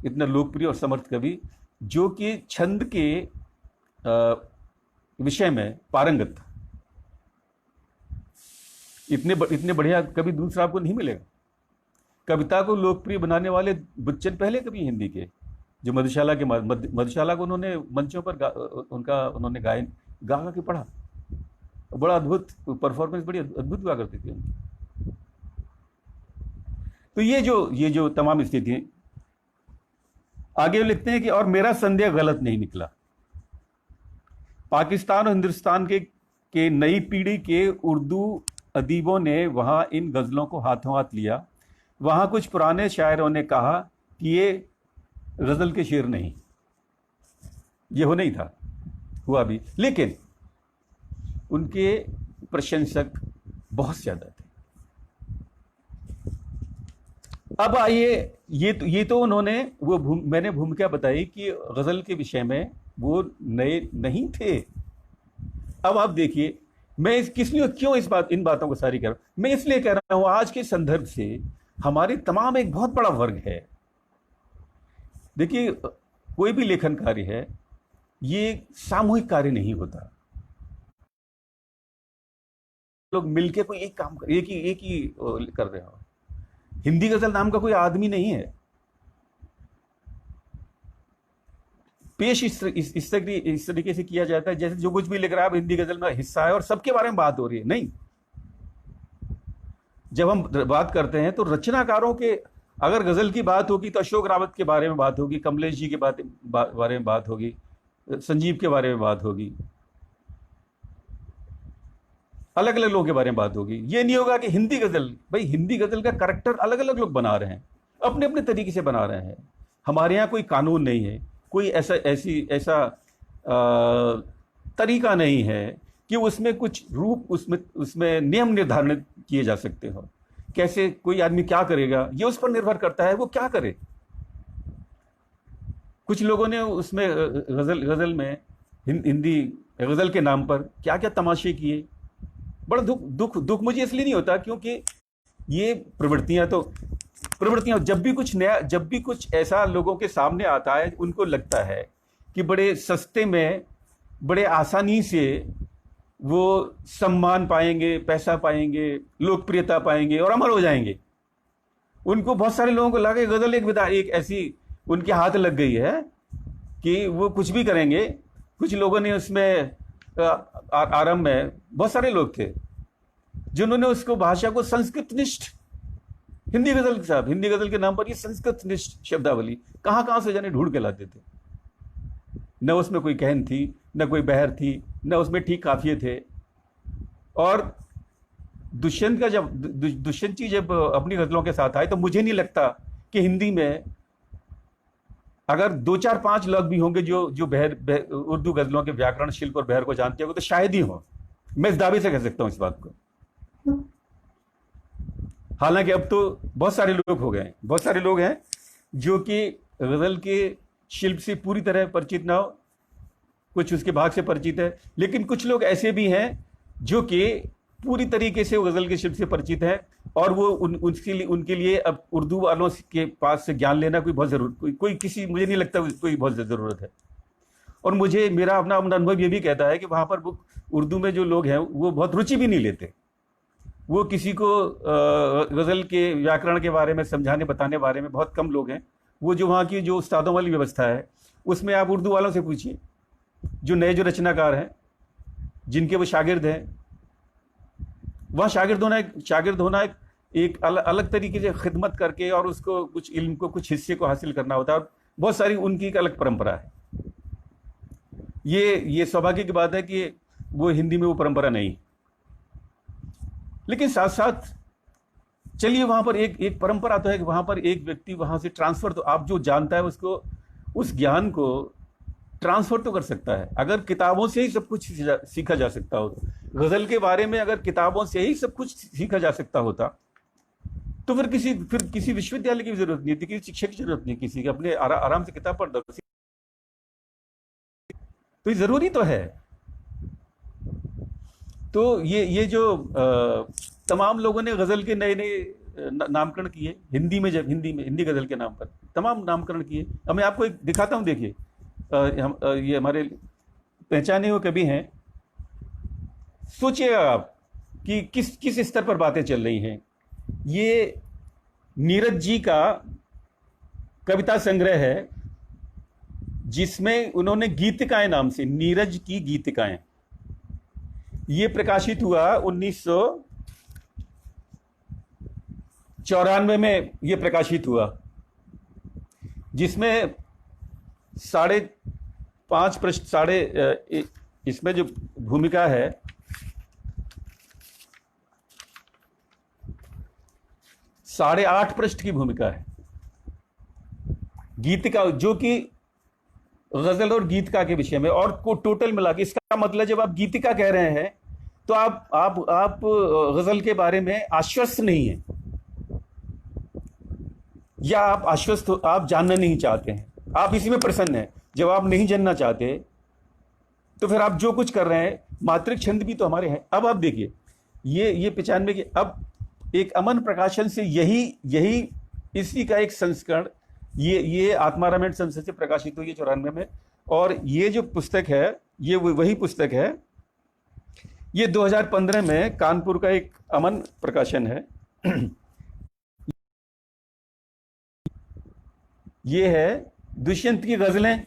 A: इतना लोकप्रिय और समर्थ कवि जो कि छंद के विषय में पारंगत था। इतने बढ़िया कवि दूसरा आपको नहीं मिलेगा। कविता को लोकप्रिय बनाने वाले बच्चन पहले कवि हिंदी के, जो मधुशाला को उन्होंने मंचों पर उन्होंने गायन गा के पढ़ा, बड़ा अद्भुत परफॉर्मेंस, बड़ी अद्भुत हुआ करती थी उनकी। तो ये जो तमाम स्थिति, आगे लिखते हैं कि और मेरा संदेह गलत नहीं निकला। पाकिस्तान और हिंदुस्तान के नई पीढ़ी के उर्दू अदीबों ने वहां इन गजलों को हाथों हाथ लिया। वहां कुछ पुराने शायरों ने कहा कि ये गजल के शेर नहीं, ये हो नहीं था, हुआ भी, लेकिन उनके प्रशंसक बहुत ज्यादा थे। अब आइए, ये तो उन्होंने मैंने भूमिका बताई कि गजल के विषय में वो नए नहीं थे। अब आप देखिए, मैं क्यों इन बातों को सारी कह रहा हूं। मैं इसलिए कह रहा हूं, आज के संदर्भ से हमारी तमाम एक बहुत बड़ा वर्ग है। देखिए, कोई भी लेखन कार्य है, ये सामूहिक कार्य नहीं होता। लोग मिलके कोई एक काम कर, एक ही कर रहे हो। हिंदी गजल नाम का कोई आदमी नहीं है। पेश इस तरीके से किया जाता है जैसे जो कुछ भी लिख रहा है हिंदी गजल में हिस्सा है और सबके बारे में बात हो रही है। नहीं, जब हम बात करते हैं तो रचनाकारों के, अगर गजल की बात होगी तो अशोक रावत के बारे में बात होगी, कमलेश जी के बारे में बात होगी, संजीव के बारे में बात होगी, अलग अलग लोगों के बारे में बात होगी। ये नहीं होगा कि हिंदी गजल, भाई हिंदी गजल का कैरेक्टर अलग अलग लोग बना रहे हैं, अपने अपने तरीके से बना रहे हैं। हमारे यहाँ कोई कानून नहीं है, कोई ऐसा तरीका नहीं है कि उसमें कुछ रूप, उसमें नियम निर्धारित किए जा सकते हो। कैसे कोई आदमी क्या करेगा, ये उस पर निर्भर करता है वो क्या करे। कुछ लोगों ने उसमें गजल में हिंदी गजल के नाम पर क्या क्या तमाशे किए। बड़ा दुख मुझे इसलिए नहीं होता क्योंकि ये प्रवृत्तियां जब भी कुछ ऐसा लोगों के सामने आता है, उनको लगता है कि बड़े सस्ते में, बड़े आसानी से वो सम्मान पाएंगे, पैसा पाएंगे, लोकप्रियता पाएंगे और अमर हो जाएंगे। उनको बहुत सारे लोगों को लगे गजल एक ऐसी उनके हाथ लग गई है कि वो कुछ भी करेंगे। कुछ लोगों ने उसमें आरंभ में बहुत सारे लोग थे जिन्होंने उसको भाषा को संस्कृतनिष्ठ, हिंदी गजल के नाम पर ये संस्कृतनिष्ठ शब्दावली कहां से जाने ढूंढ के लाते थे। न उसमें कोई कहन थी, न कोई बहर थी, न उसमें ठीक काफिये थे। और दुष्यंत जी जब अपनी गजलों के साथ आए तो मुझे नहीं लगता कि हिंदी में अगर 2-4-5 लोग भी होंगे जो उर्दू गजलों के व्याकरण, शिल्प और बहर को जानते होंगे तो शायद ही हो। मैं इस दावे से कह सकता हूं इस बात को। हालांकि अब तो बहुत सारे लोग हो गए, बहुत सारे लोग हैं जो कि गजल के शिल्प से पूरी तरह परिचित ना हो, कुछ उसके भाग से परिचित है, लेकिन कुछ लोग ऐसे भी हैं जो कि पूरी तरीके से गजल के शिल्प से परिचित है और वो उनके लिए अब उर्दू वालों के पास से ज्ञान लेना मुझे नहीं लगता कोई बहुत जरूरत है। और मेरा अपना अनुभव ये भी कहता है कि वहां पर उर्दू में जो लोग हैं वो बहुत रुचि भी नहीं लेते। वो किसी को गजल के व्याकरण के बारे में समझाने बताने बारे में बहुत कम लोग हैं। वो जो वहाँ की जो उस्तादों वाली व्यवस्था है उसमें आप उर्दू वालों से पूछिए, जो नए जो रचनाकार हैं, जिनके वो शागिर्द हैं। वह शागिर्द होना एक अलग तरीके से खिदमत करके और उसको कुछ इल्म को, कुछ हिस्से को हासिल करना होता है। और बहुत सारी उनकी एक अलग परंपरा है। ये सौभाग्य की बात है कि वो हिंदी में वो परंपरा नहीं। लेकिन साथ साथ चलिए वहां पर एक एक परंपरा तो है कि वहां पर एक व्यक्ति वहां से ट्रांसफर, तो आप जो जानता है उसको, उस ज्ञान को ट्रांसफर तो कर सकता है। अगर किताबों से ही सब कुछ सीखा जा सकता हो, गजल के बारे में अगर किताबों से ही सब कुछ सीखा जा सकता होता, तो फिर किसी विश्वविद्यालय की जरूरत नहीं थी, किसी शिक्षक की जरूरत नहीं, किसी के अपने आराम से किताब पढ़ दो। तो ये जरूरी तो है। तो ये जो तमाम लोगों ने गजल के नए नए नामकरण किए, हिंदी में, जब हिंदी गजल के नाम पर तमाम नामकरण किए। अब मैं आपको एक दिखाता हूं, देखिए ये हमारे पहचाने हुए कवि हैं। सोचिएगा आप कि किस किस स्तर पर बातें चल रही हैं। ये नीरज जी का कविता संग्रह है, जिसमें उन्होंने गीतिकाएं नाम से, नीरज की गीतिकाएं, ये प्रकाशित हुआ 1994 में ये प्रकाशित हुआ, जिसमें 5.5 पृष्ठ, इसमें जो भूमिका है 8.5 पृष्ठ की भूमिका है गीतिका, जो कि गजल और गीतिका के विषय में, और को टोटल मिला के, इसका मतलब जब आप गीतिका कह रहे हैं तो आप गजल के बारे में आश्वस्त नहीं है, या आप आश्वस्त हो, आप जानना नहीं चाहते हैं, आप इसी में प्रसन्न हैं। जब आप नहीं जानना चाहते तो फिर आप जो कुछ कर रहे हैं, मात्रिक छंद भी तो हमारे हैं। अब आप देखिए, ये 95 की, अब एक अमन प्रकाशन से यही इसी का एक संस्करण, ये आत्मा रामायण संस्था से प्रकाशित हुई है 94 में। और ये जो पुस्तक है, ये वही पुस्तक है। ये 2015 में कानपुर का एक अमन प्रकाशन है। ये है दुष्यंत की गजलें।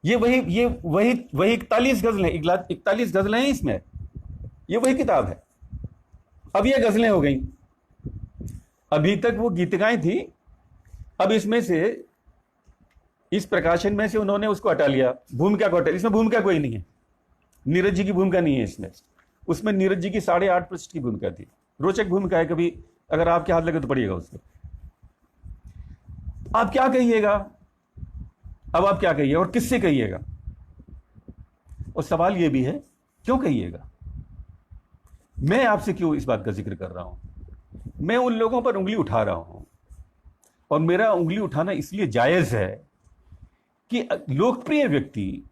A: ये वही 41 गजलें, 41 गजलें हैं इसमें। ये वही किताब है। अब ये गजलें हो गई, अभी तक वो गीतिकाएं थी, अब इसमें से, इस प्रकाशन में से उन्होंने उसको हटा लिया, भूमिका को हटा। इसमें भूमिका कोई नहीं है, नीरज जी की भूमिका नहीं है इसमें। उसमें नीरज जी की 8.5 पृष्ठ की भूमिका थी। रोचक भूमिका है, कभी अगर आपके हाथ लगे तो पढ़िएगा उसको। आप क्या कहिएगा, अब आप क्या कहिएगा और किससे कहिएगा? और सवाल यह भी है, क्यों कहिएगा? मैं आपसे क्यों इस बात का जिक्र कर रहा हूं? मैं उन लोगों पर उंगली उठा रहा हूं, और मेरा उंगली उठाना इसलिए जायज है कि लोकप्रिय व्यक्ति,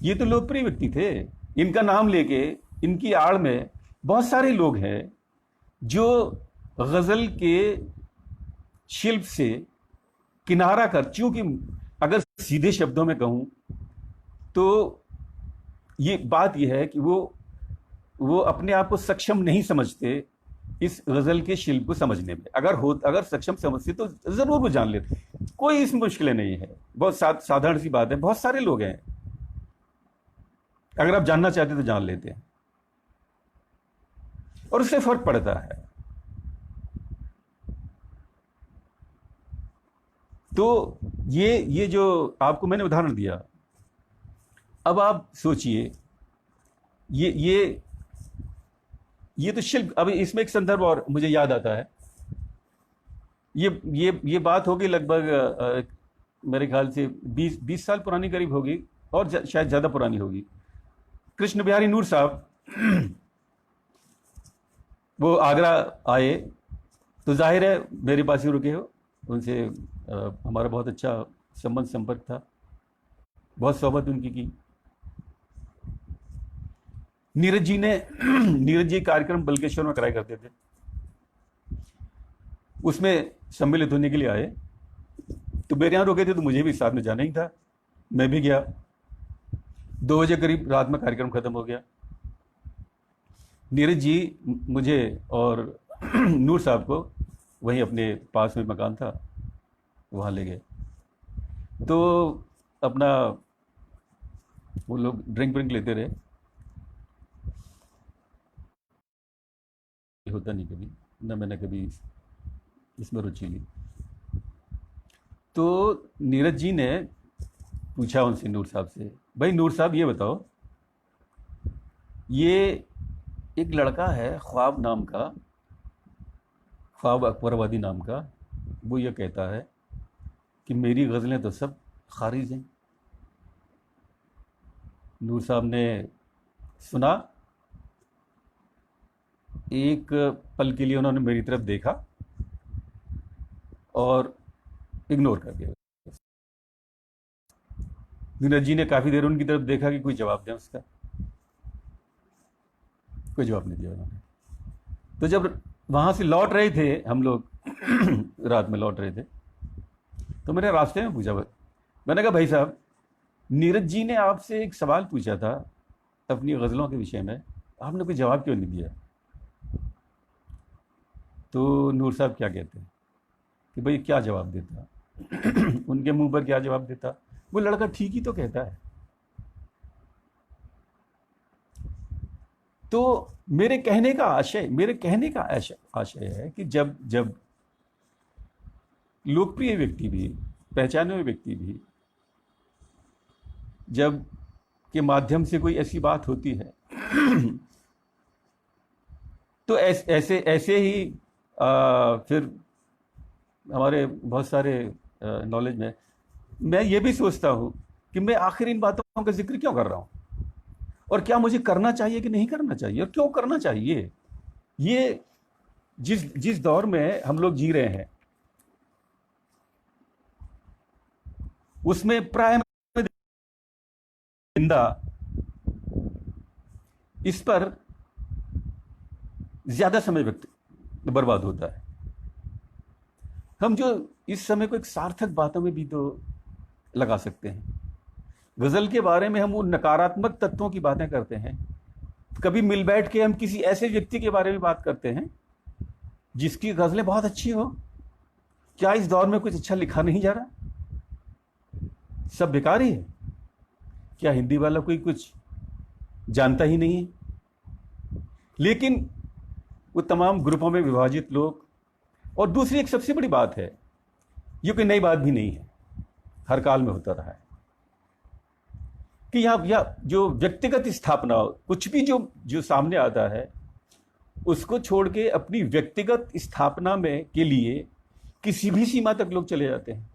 A: ये तो लोकप्रिय व्यक्ति थे, इनका नाम लेके इनकी आड़ में बहुत सारे लोग हैं जो गजल के शिल्प से किनारा कर, चूंकि अगर सीधे शब्दों में कहूं तो ये बात यह है कि वो अपने आप को सक्षम नहीं समझते इस गजल के शिल्प को समझने में। अगर सक्षम समझते तो जरूर वो जान लेते, कोई इसमें मुश्किलें नहीं है, बहुत साधारण सी बात है। बहुत सारे लोग हैं, अगर आप जानना चाहते तो जान लेते हैं, और उससे फर्क पड़ता है। तो ये जो आपको मैंने उदाहरण दिया, अब आप सोचिए, ये तो शिल्प। अब इसमें एक संदर्भ और मुझे याद आता है। ये बात होगी लगभग मेरे ख्याल से 20 साल पुरानी करीब होगी, और शायद ज्यादा पुरानी होगी। कृष्ण बिहारी नूर साहब वो आगरा आए, तो जाहिर है मेरे पास ही रुके हो, उनसे हमारा बहुत अच्छा संबंध संपर्क था, बहुत सोहबत उनकी की। नीरज जी कार्यक्रम बल्केश्वर में कराया करते थे, उसमें सम्मिलित होने के लिए आए, तो मेरे यहां रुके थे, तो मुझे भी साथ में जाना ही था। मैं भी गया। 2 बजे करीब रात में कार्यक्रम खत्म हो गया। नीरज जी मुझे और नूर साहब को वहीं अपने पास में मकान था, वहाँ ले गए। तो अपना वो लोग ड्रिंक व्रिंक लेते रहे, होता नहीं कभी ना, मैंने कभी इसमें रुचि ली। तो नीरज जी ने पूछा उनसे, नूर साहब से, भाई नूर साहब ये बताओ ये एक लड़का है ख्वाब नाम का, ख्वाब अकबराबादी नाम का। वो ये कहता है कि मेरी गज़लें तो सब खारिज हैं। नूर साहब ने सुना, एक पल के लिए उन्होंने मेरी तरफ देखा और इग्नोर कर दिया। नीरज जी ने काफ़ी देर उनकी तरफ देखा कि कोई जवाब दें उसका, कोई जवाब नहीं दिया उन्होंने। तो जब वहाँ से लौट रहे थे हम लोग रात में लौट रहे थे, तो मैंने रास्ते में पूछा, मैंने कहा भाई साहब, नीरज जी ने आपसे एक सवाल पूछा था अपनी गज़लों के विषय में, आपने कोई जवाब क्यों नहीं दिया? तो नूर साहब क्या कहते हैं कि भाई क्या जवाब देता उनके मुंह पर क्या जवाब देता? वो लड़का ठीक ही तो कहता है। तो मेरे कहने का आशय है कि जब जब लोकप्रिय व्यक्ति भी, पहचाने हुए व्यक्ति भी, जब के माध्यम से कोई ऐसी बात होती है तो ऐसे ऐसे ही फिर हमारे बहुत सारे नॉलेज में मैं ये भी सोचता हूँ कि मैं आखिर इन बातों का जिक्र क्यों कर रहा हूँ, और क्या मुझे करना चाहिए कि नहीं करना चाहिए, और क्यों करना चाहिए। ये जिस दौर में हम लोग जी रहे हैं उसमें प्राय जिंदा इस पर ज्यादा समय बर्बाद होता है। हम जो इस समय को एक सार्थक बातों में भी तो लगा सकते हैं। गजल के बारे में हम उन नकारात्मक तत्वों की बातें करते हैं, कभी मिल बैठ के हम किसी ऐसे व्यक्ति के बारे में बात करते हैं जिसकी गजलें बहुत अच्छी हो। क्या इस दौर में कुछ अच्छा लिखा नहीं जा रहा? सब बेकार ही है। क्या हिंदी वाला कोई कुछ जानता ही नहीं है? लेकिन वो तमाम ग्रुपों में विभाजित लोग, और दूसरी एक सबसे बड़ी बात है, ये कोई नई बात भी नहीं है, हर काल में होता रहा है कि यहाँ जो व्यक्तिगत स्थापना, कुछ भी जो सामने आता है उसको छोड़ के अपनी व्यक्तिगत स्थापना में के लिए किसी भी सीमा तक लोग चले जाते हैं।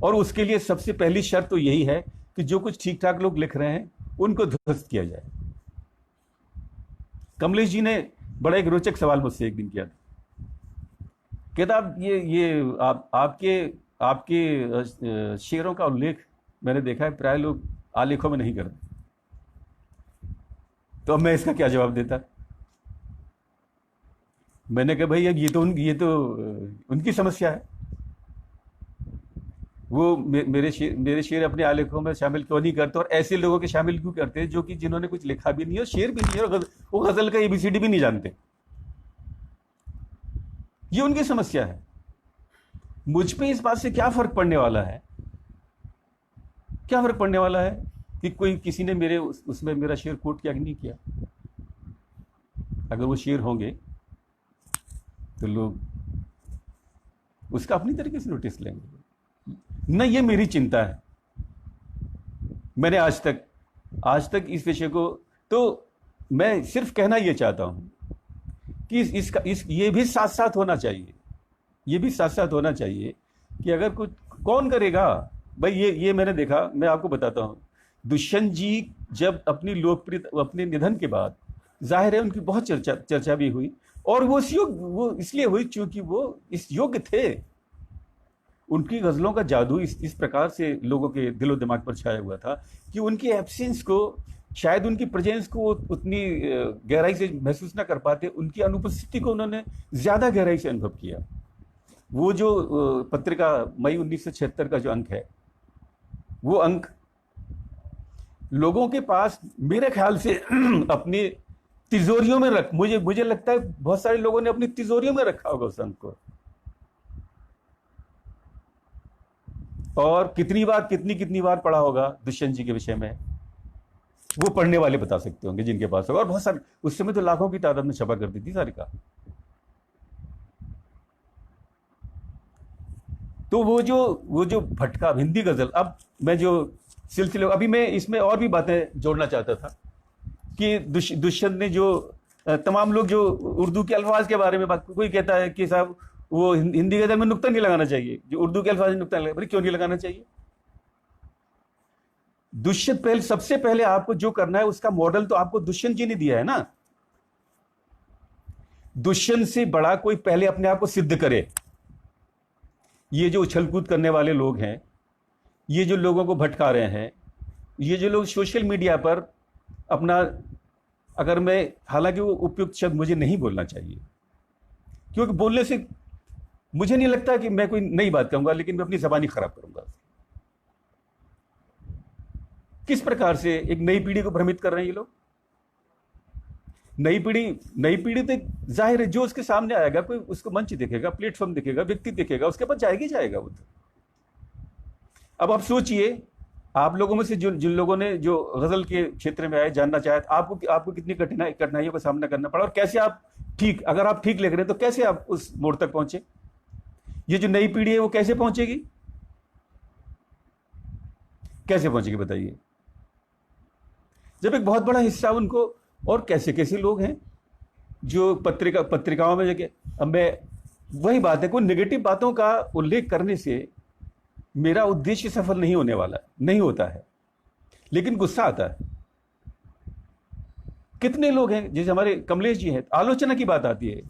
A: और उसके लिए सबसे पहली शर्त तो यही है कि जो कुछ ठीक ठाक लोग लिख रहे हैं उनको ध्वस्त किया जाए। कमलेश जी ने बड़ा एक रोचक सवाल मुझसे एक दिन किया था। कहता आप ये आपके शेरों का उल्लेख मैंने देखा है प्राय लोग आलेखों में नहीं करते, तो अब मैं इसका क्या जवाब देता? मैंने कहा भाई अब ये तो उनकी समस्या है। वो मेरे शेर अपने आलेखों में शामिल क्यों नहीं करते, और ऐसे लोगों के शामिल क्यों करते हैं जो कि जिन्होंने कुछ लिखा भी नहीं है और शेर भी नहीं है और वो गजल का एबीसीडी भी नहीं जानते। ये उनकी समस्या है। मुझ पे इस बात से क्या फर्क पड़ने वाला है? क्या फर्क पड़ने वाला है कि कोई किसी ने मेरे उसमें मेरा शेर कोट किया कि नहीं किया? अगर वो शेर होंगे तो लोग उसका अपनी तरीके से नोटिस लेंगे। न ये मेरी चिंता है। मैंने आज तक इस विषय को, तो मैं सिर्फ कहना ये चाहता हूं कि ये भी साथ साथ होना चाहिए। ये भी साथ साथ होना चाहिए कि अगर कुछ कौन करेगा भाई। ये मैंने देखा, मैं आपको बताता हूं। दुष्यंत जी जब अपनी लोकप्रियता, अपने निधन के बाद, जाहिर है उनकी बहुत चर्चा भी हुई, और वो इसलिए हुई क्योंकि वो इस योग्य थे। उनकी गजलों का जादू इस प्रकार से लोगों के दिलो दिमाग पर छाया हुआ था कि उनकी एब्सेंस को, शायद उनकी प्रेजेंस को उतनी गहराई से महसूस ना कर पाते, उनकी अनुपस्थिति को उन्होंने ज्यादा गहराई से अनुभव किया। वो जो पत्रिका मई 1976 का जो अंक है, वो अंक लोगों के पास मेरे ख्याल से अपनी तिजोरियों में मुझे लगता है बहुत सारे लोगों ने अपनी तिजोरियों में रखा होगा उस अंक को। और कितनी बार पढ़ा होगा दुष्यंत जी के विषय में, वो पढ़ने वाले बता सकते होंगे जिनके पास होगा। और बहुत सारे उस समय तो लाखों की तादाद में छपा करती थी सारिका। तो वो जो भटका हिंदी गजल, अब मैं जो सिलसिले, अभी मैं इसमें और भी बातें जोड़ना चाहता था कि दुष्यंत ने जो तमाम लोग जो उर्दू के अल्फाज के बारे में बात, कोई कहता है कि साहब वो हिंदी गजल में नुक्ता नहीं लगाना चाहिए, जो उर्दू के अल्फाज में नुक्ता नहीं लगाना, क्यों नहीं लगाना चाहिए? दुष्यंत पहले, सबसे पहले आपको जो करना है उसका मॉडल तो आपको दुष्यंत जी ने दिया है ना। दुष्यंत से बड़ा कोई पहले अपने आप को सिद्ध करे। ये जो उछलकूद करने वाले लोग हैं, ये जो लोगों को भटका रहे हैं, ये जो लोग सोशल मीडिया पर अपना, अगर मैं, हालांकि वो उपयुक्त शब्द मुझे नहीं बोलना चाहिए, क्योंकि बोलने से मुझे नहीं लगता कि मैं कोई नई बात कहूंगा, लेकिन मैं अपनी जबानी खराब करूंगा। किस प्रकार से एक नई पीढ़ी को भ्रमित कर रहे हैं ये लोग। नई पीढ़ी तो जाहिर है, जो उसके सामने आएगा, कोई उसको मंच देखेगा, प्लेटफॉर्म देखेगा, व्यक्ति देखेगा, उसके पास जाएगा वो तो। अब आप सोचिए, आप लोगों में से जिन लोगों ने जो गजल के क्षेत्र में आए, जानना चाहे आपको कितनी कठिनाइयों का सामना करना पड़ा, और कैसे आप अगर आप ठीक लिख रहे हैं तो कैसे आप उस मोड़ तक पहुंचे। ये जो नई पीढ़ी है वो कैसे पहुंचेगी, कैसे पहुंचेगी बताइए, जब एक बहुत बड़ा हिस्सा उनको, और कैसे कैसे लोग हैं जो पत्रिकाओं में जगह। अब मैं, वही बात है, कोई नेगेटिव बातों का उल्लेख करने से मेरा उद्देश्य सफल नहीं होने वाला, नहीं होता है, लेकिन गुस्सा आता है। कितने लोग हैं, जैसे हमारे कमलेश जी हैं, आलोचना की बात आती है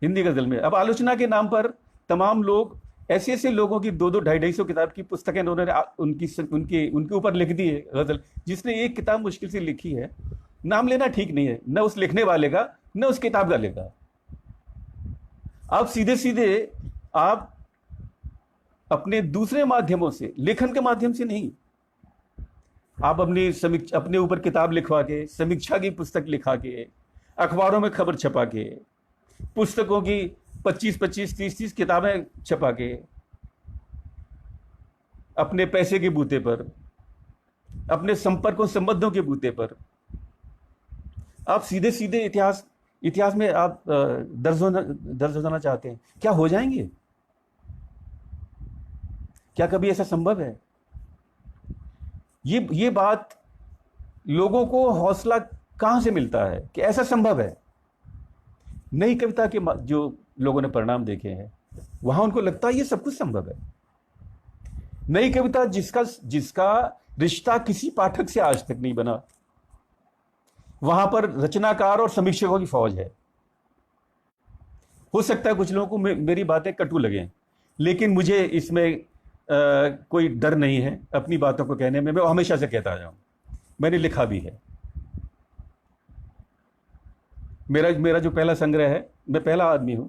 A: हिंदी गजल में। अब आलोचना के नाम पर तमाम लोग, ऐसे ऐसे लोगों की 2-2, 250 किताब की पुस्तकें उन्होंने उनके ऊपर लिख दी है गजल। जिसने एक किताब मुश्किल से लिखी है, नाम लेना ठीक नहीं है, न उस लिखने वाले का, न उस किताब का लेगा। आप सीधे सीधे आप अपने दूसरे माध्यमों से, लेखन के माध्यम से नहीं, आप अपने ऊपर किताब लिखवा के, समीक्षा की पुस्तक लिखा के, अखबारों में खबर छपा के, पुस्तकों की 25-25, 30-30 किताबें छपा के, अपने पैसे के बूते पर, अपने संपर्कों संबंधों के बूते पर आप सीधे सीधे इतिहास में आप दर्ज हो जाना चाहते हैं। क्या हो जाएंगे? क्या कभी ऐसा संभव है? ये बात, लोगों को हौसला कहां से मिलता है कि ऐसा संभव है? नई कविता के जो लोगों ने परिणाम देखे हैं, वहां उनको लगता है ये सब कुछ संभव है। नई कविता जिसका रिश्ता किसी पाठक से आज तक नहीं बना, वहां पर रचनाकार और समीक्षकों की फौज है। हो सकता है कुछ लोगों को मेरी बातें कटु लगे, लेकिन मुझे इसमें कोई डर नहीं है अपनी बातों को कहने में। मैं हमेशा से कहता आया हूं, मैंने लिखा भी है। मेरा जो पहला संग्रह है, मैं पहला आदमी हूं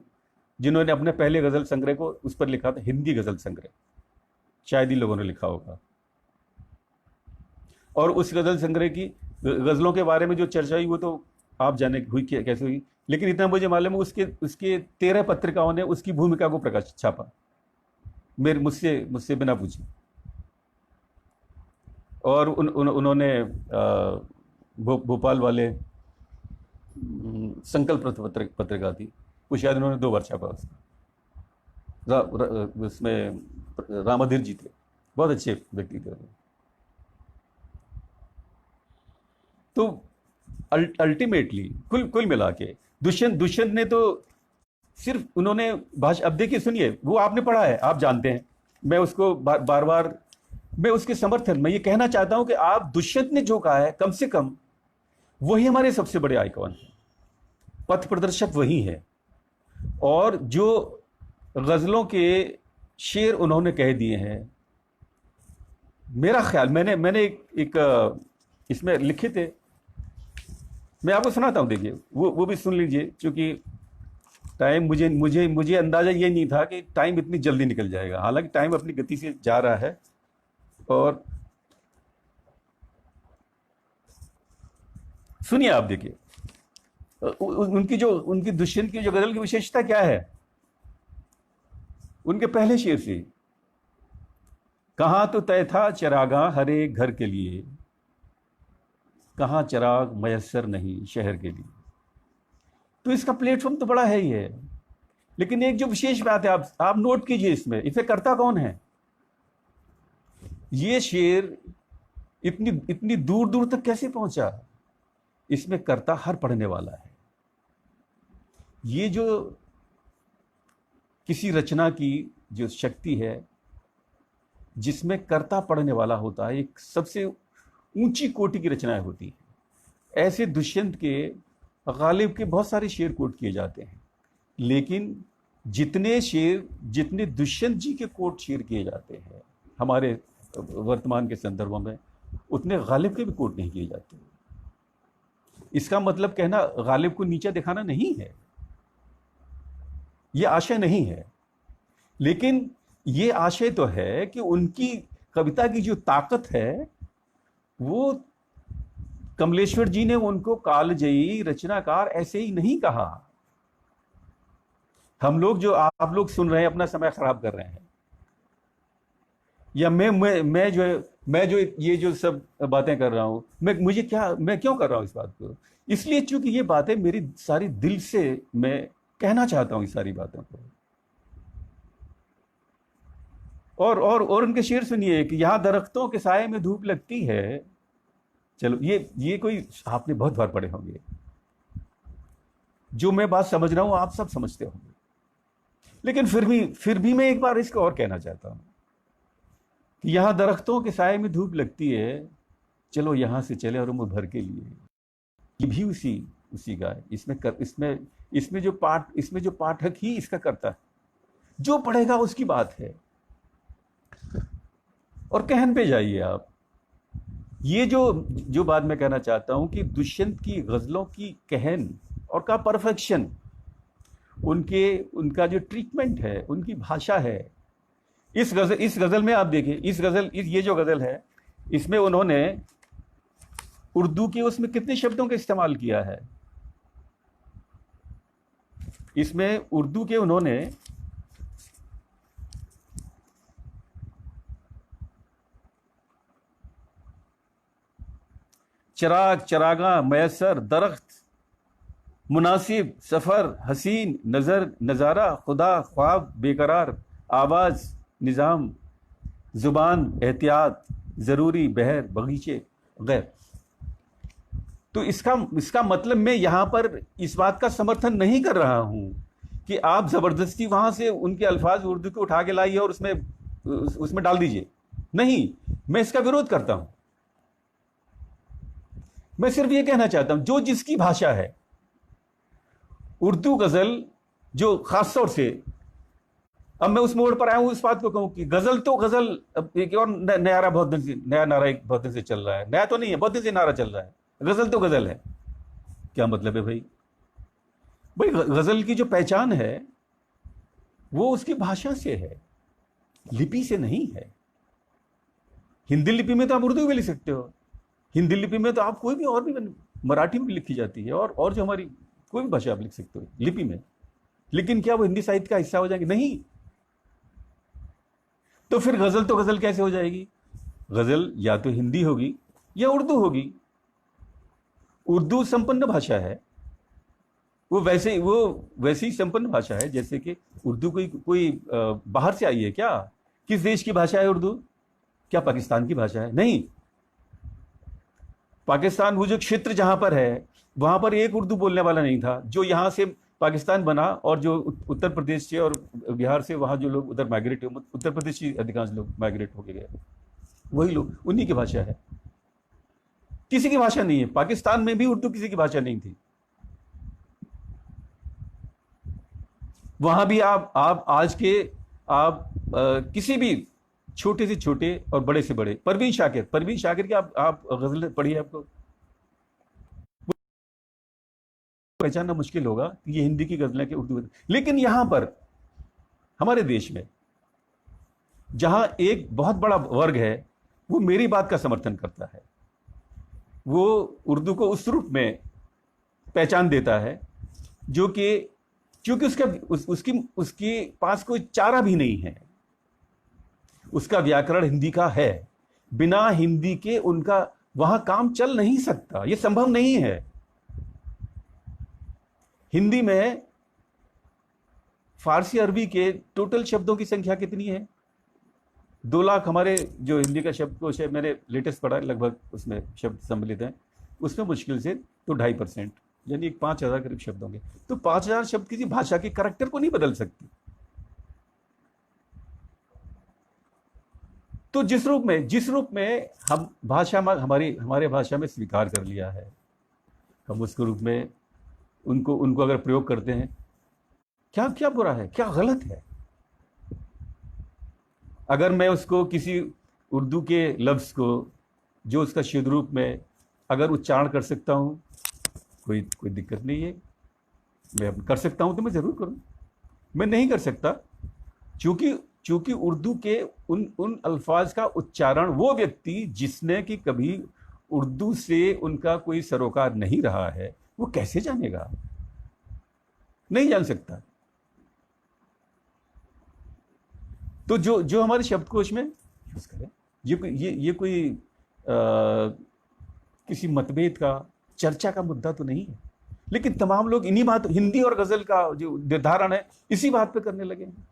A: जिन्होंने अपने पहले गजल संग्रह को उस पर लिखा था, हिंदी गजल संग्रह। शायद ही लोगों ने लिखा होगा। और उस गजल संग्रह की गजलों के बारे में जो चर्चा हुई, वो तो आप जाने हुई कैसे हुई, लेकिन इतना मुझे मालूम है, उसके 13 पत्रिकाओं ने उसकी भूमिका को प्रकाश छापा, मुझसे बिना पूछे। और उन्होंने भोपाल वाले संकल्प पत्रिका थी, वो शायद उन्होंने 2 बार छापा उसका। उसमें रामाधीर जी थे, बहुत अच्छे व्यक्ति थे। तो अल्टीमेटली कुल मिला के दुष्यंत ने तो सिर्फ उन्होंने भाषा, अब देखिए सुनिए, वो आपने पढ़ा है, आप जानते हैं, मैं उसको बार बार मैं उसके समर्थन में ये कहना चाहता हूं कि आप दुष्यंत ने जो कहा है, कम से कम वही हमारे सबसे बड़े आइकॉन हैं, पथ प्रदर्शक वही है। और जो गजलों के शेर उन्होंने कह दिए हैं, मेरा ख्याल, मैंने एक इसमें लिखे थे, मैं आपको सुनाता हूं, देखिए वो भी सुन लीजिए, क्योंकि टाइम, मुझे अंदाजा ये नहीं था कि टाइम इतनी जल्दी निकल जाएगा। हालांकि टाइम अपनी गति से जा रहा है। और सुनिए आप, देखिए उनकी दुष्यंत की जो गजल की विशेषता क्या है। उनके पहले शेर से, कहां तो तय था चरागा हरे घर के लिए, कहां चराग मयस्सर नहीं शहर के लिए। तो इसका प्लेटफॉर्म तो बड़ा है ही है, लेकिन एक जो विशेष बात है, आप नोट कीजिए, इसमें इसे करता कौन है। ये शेर इतनी दूर दूर तक कैसे पहुंचा? इसमें कर्ता हर पढ़ने वाला है। ये जो किसी रचना की जो शक्ति है जिसमें कर्ता पढ़ने वाला होता है, एक सबसे ऊंची कोटि की रचनाएं होती हैं। ऐसे दुष्यंत के, गालिब के बहुत सारे शेर कोट किए जाते हैं, लेकिन जितने दुष्यंत जी के कोट शेर किए जाते हैं हमारे वर्तमान के संदर्भों में, उतने गालिब के भी कोट नहीं किए जाते। इसका मतलब कहना गालिब को नीचा दिखाना नहीं है, यह आशय नहीं है, लेकिन यह आशय तो है कि उनकी कविता की जो ताकत है, वो कमलेश्वर जी ने उनको कालजयी रचनाकार ऐसे ही नहीं कहा। हम लोग जो आप लोग सुन रहे हैं अपना समय खराब कर रहे हैं, या मैं जो ये जो सब बातें कर रहा हूं, मैं क्यों कर रहा हूं इस बात को? इसलिए चूंकि ये बातें मेरी सारी दिल से मैं कहना चाहता हूं इस सारी बातों को। और उनके शेर सुनिए कि यहां दरख्तों के साए में धूप लगती है। चलो, ये कोई आपने बहुत बार पढ़े होंगे, जो मैं बात समझ रहा हूं आप सब समझते होंगे, लेकिन फिर भी मैं एक बार इसको और कहना चाहता हूं कि यहां दरख्तों के साए में धूप लगती है, चलो यहां से चले और उम्र भर के लिए। ये भी उसी का है। इसमें जो पाठक ही इसका करता है, जो पढ़ेगा उसकी बात है। और कहन पे जाइए आप, ये जो बात मैं कहना चाहता हूं कि दुष्यंत की गजलों की कहन और का परफेक्शन, उनका जो ट्रीटमेंट है, उनकी भाषा है। इस गजल में आप देखिए, ये जो गजल है, इसमें उन्होंने उर्दू के उसमें कितने शब्दों का इस्तेमाल किया है। इसमें उर्दू के उन्होंने चिराग, चरागा, मैसर, दरख्त, मुनासिब, सफर, हसीन, नजर, नजारा, खुदा, ख्वाब, बेकरार, आवाज, निजाम, जुबान, एहतियात, जरूरी, बहर, बगीचे, गैर। तो इसका मतलब मैं यहां पर इस बात का समर्थन नहीं कर रहा हूं कि आप जबरदस्ती वहां से उनके अल्फाज उर्दू को उठा के लाइए और उसमें डाल दीजिए। नहीं, मैं इसका विरोध करता हूं। मैं सिर्फ ये कहना चाहता हूं, जो जिसकी भाषा है, उर्दू गजल जो खासतौर से, अब मैं उस मोड़ पर आया हूं इस बात को कहूं कि गजल तो गजल, अब एक और नया नारा बहुत दिन से चल रहा है। नया तो नहीं है, बहुत दिन से नारा चल रहा है, गजल तो गजल है। क्या मतलब है भाई? गजल की जो पहचान है वो उसकी भाषा से है, लिपि से नहीं है। हिंदी लिपि में तो आप उर्दू भी लिख सकते हो, हिंदी लिपि में तो आप कोई भी और भी, मराठी में भी लिखी जाती है, और जो हमारी कोई भी भाषा आप लिख सकते हो लिपि में। लेकिन क्या वो हिंदी साहित्य का हिस्सा हो जाएंगे? नहीं। तो फिर गजल तो गजल कैसे हो जाएगी? गजल या तो हिंदी होगी या उर्दू होगी। उर्दू संपन्न भाषा है, वो वैसे ही संपन्न भाषा है जैसे कि उर्दू कोई बाहर से आई है क्या? किस देश की भाषा है उर्दू? क्या पाकिस्तान की भाषा है? नहीं। पाकिस्तान, वो जो क्षेत्र जहां पर है, वहां पर एक उर्दू बोलने वाला नहीं था। जो यहां से पाकिस्तान बना और जो उत्तर प्रदेश से और बिहार से वहां जो लोग उधर माइग्रेट हुए, उत्तर प्रदेश की अधिकांश लोग माइग्रेट होके गए, वही लोग, उन्हीं की भाषा है, किसी की भाषा नहीं है। पाकिस्तान में भी उर्दू किसी की भाषा नहीं थी। वहां भी आप आज के किसी भी छोटे से छोटे और बड़े से बड़े, परवीन शाकिर की आप गजल पढ़िए, आपको पहचानना मुश्किल होगा कि ये हिंदी की गजलें के उर्दू। लेकिन यहां पर हमारे देश में जहां एक बहुत बड़ा वर्ग है वो मेरी बात का समर्थन करता है, वो उर्दू को उस रूप में पहचान देता है जो कि क्योंकि उसके पास कोई चारा भी नहीं है। उसका व्याकरण हिंदी का है, बिना हिंदी के उनका वहां काम चल नहीं सकता, यह संभव नहीं है। हिंदी में फारसी अरबी के टोटल शब्दों की संख्या कितनी है? 2 लाख हमारे जो हिंदी का शब्दकोश है, मैंने लेटेस्ट पढ़ा, लगभग उसमें शब्द सम्मिलित हैं, उसमें मुश्किल से तो 2.5%, यानी 5,000 करीब शब्द होंगे। तो 5,000 शब्द किसी भाषा के करैक्टर को नहीं बदल सकती। तो जिस रूप में हम भाषा में हमारे भाषा में स्वीकार कर लिया है, हम उसके रूप में उनको अगर प्रयोग करते हैं, क्या क्या बुरा है, क्या गलत है? अगर मैं उसको किसी उर्दू के लफ्ज़ को जो उसका शुद्ध रूप में अगर उच्चारण कर सकता हूँ, कोई दिक्कत नहीं है। मैं कर सकता हूँ तो मैं ज़रूर करूँ। मैं नहीं कर सकता, चूंकि उर्दू के उन अल्फाज का उच्चारण वो व्यक्ति जिसने कि कभी उर्दू से उनका कोई सरोकार नहीं रहा है, वो कैसे जानेगा? नहीं जान सकता। तो जो हमारे शब्दकोश में यूज करें, ये कोई किसी मतभेद का, चर्चा का मुद्दा तो नहीं है। लेकिन तमाम लोग इन्हीं बात, हिंदी और गजल का जो निर्धारण है इसी बात पे करने लगे हैं।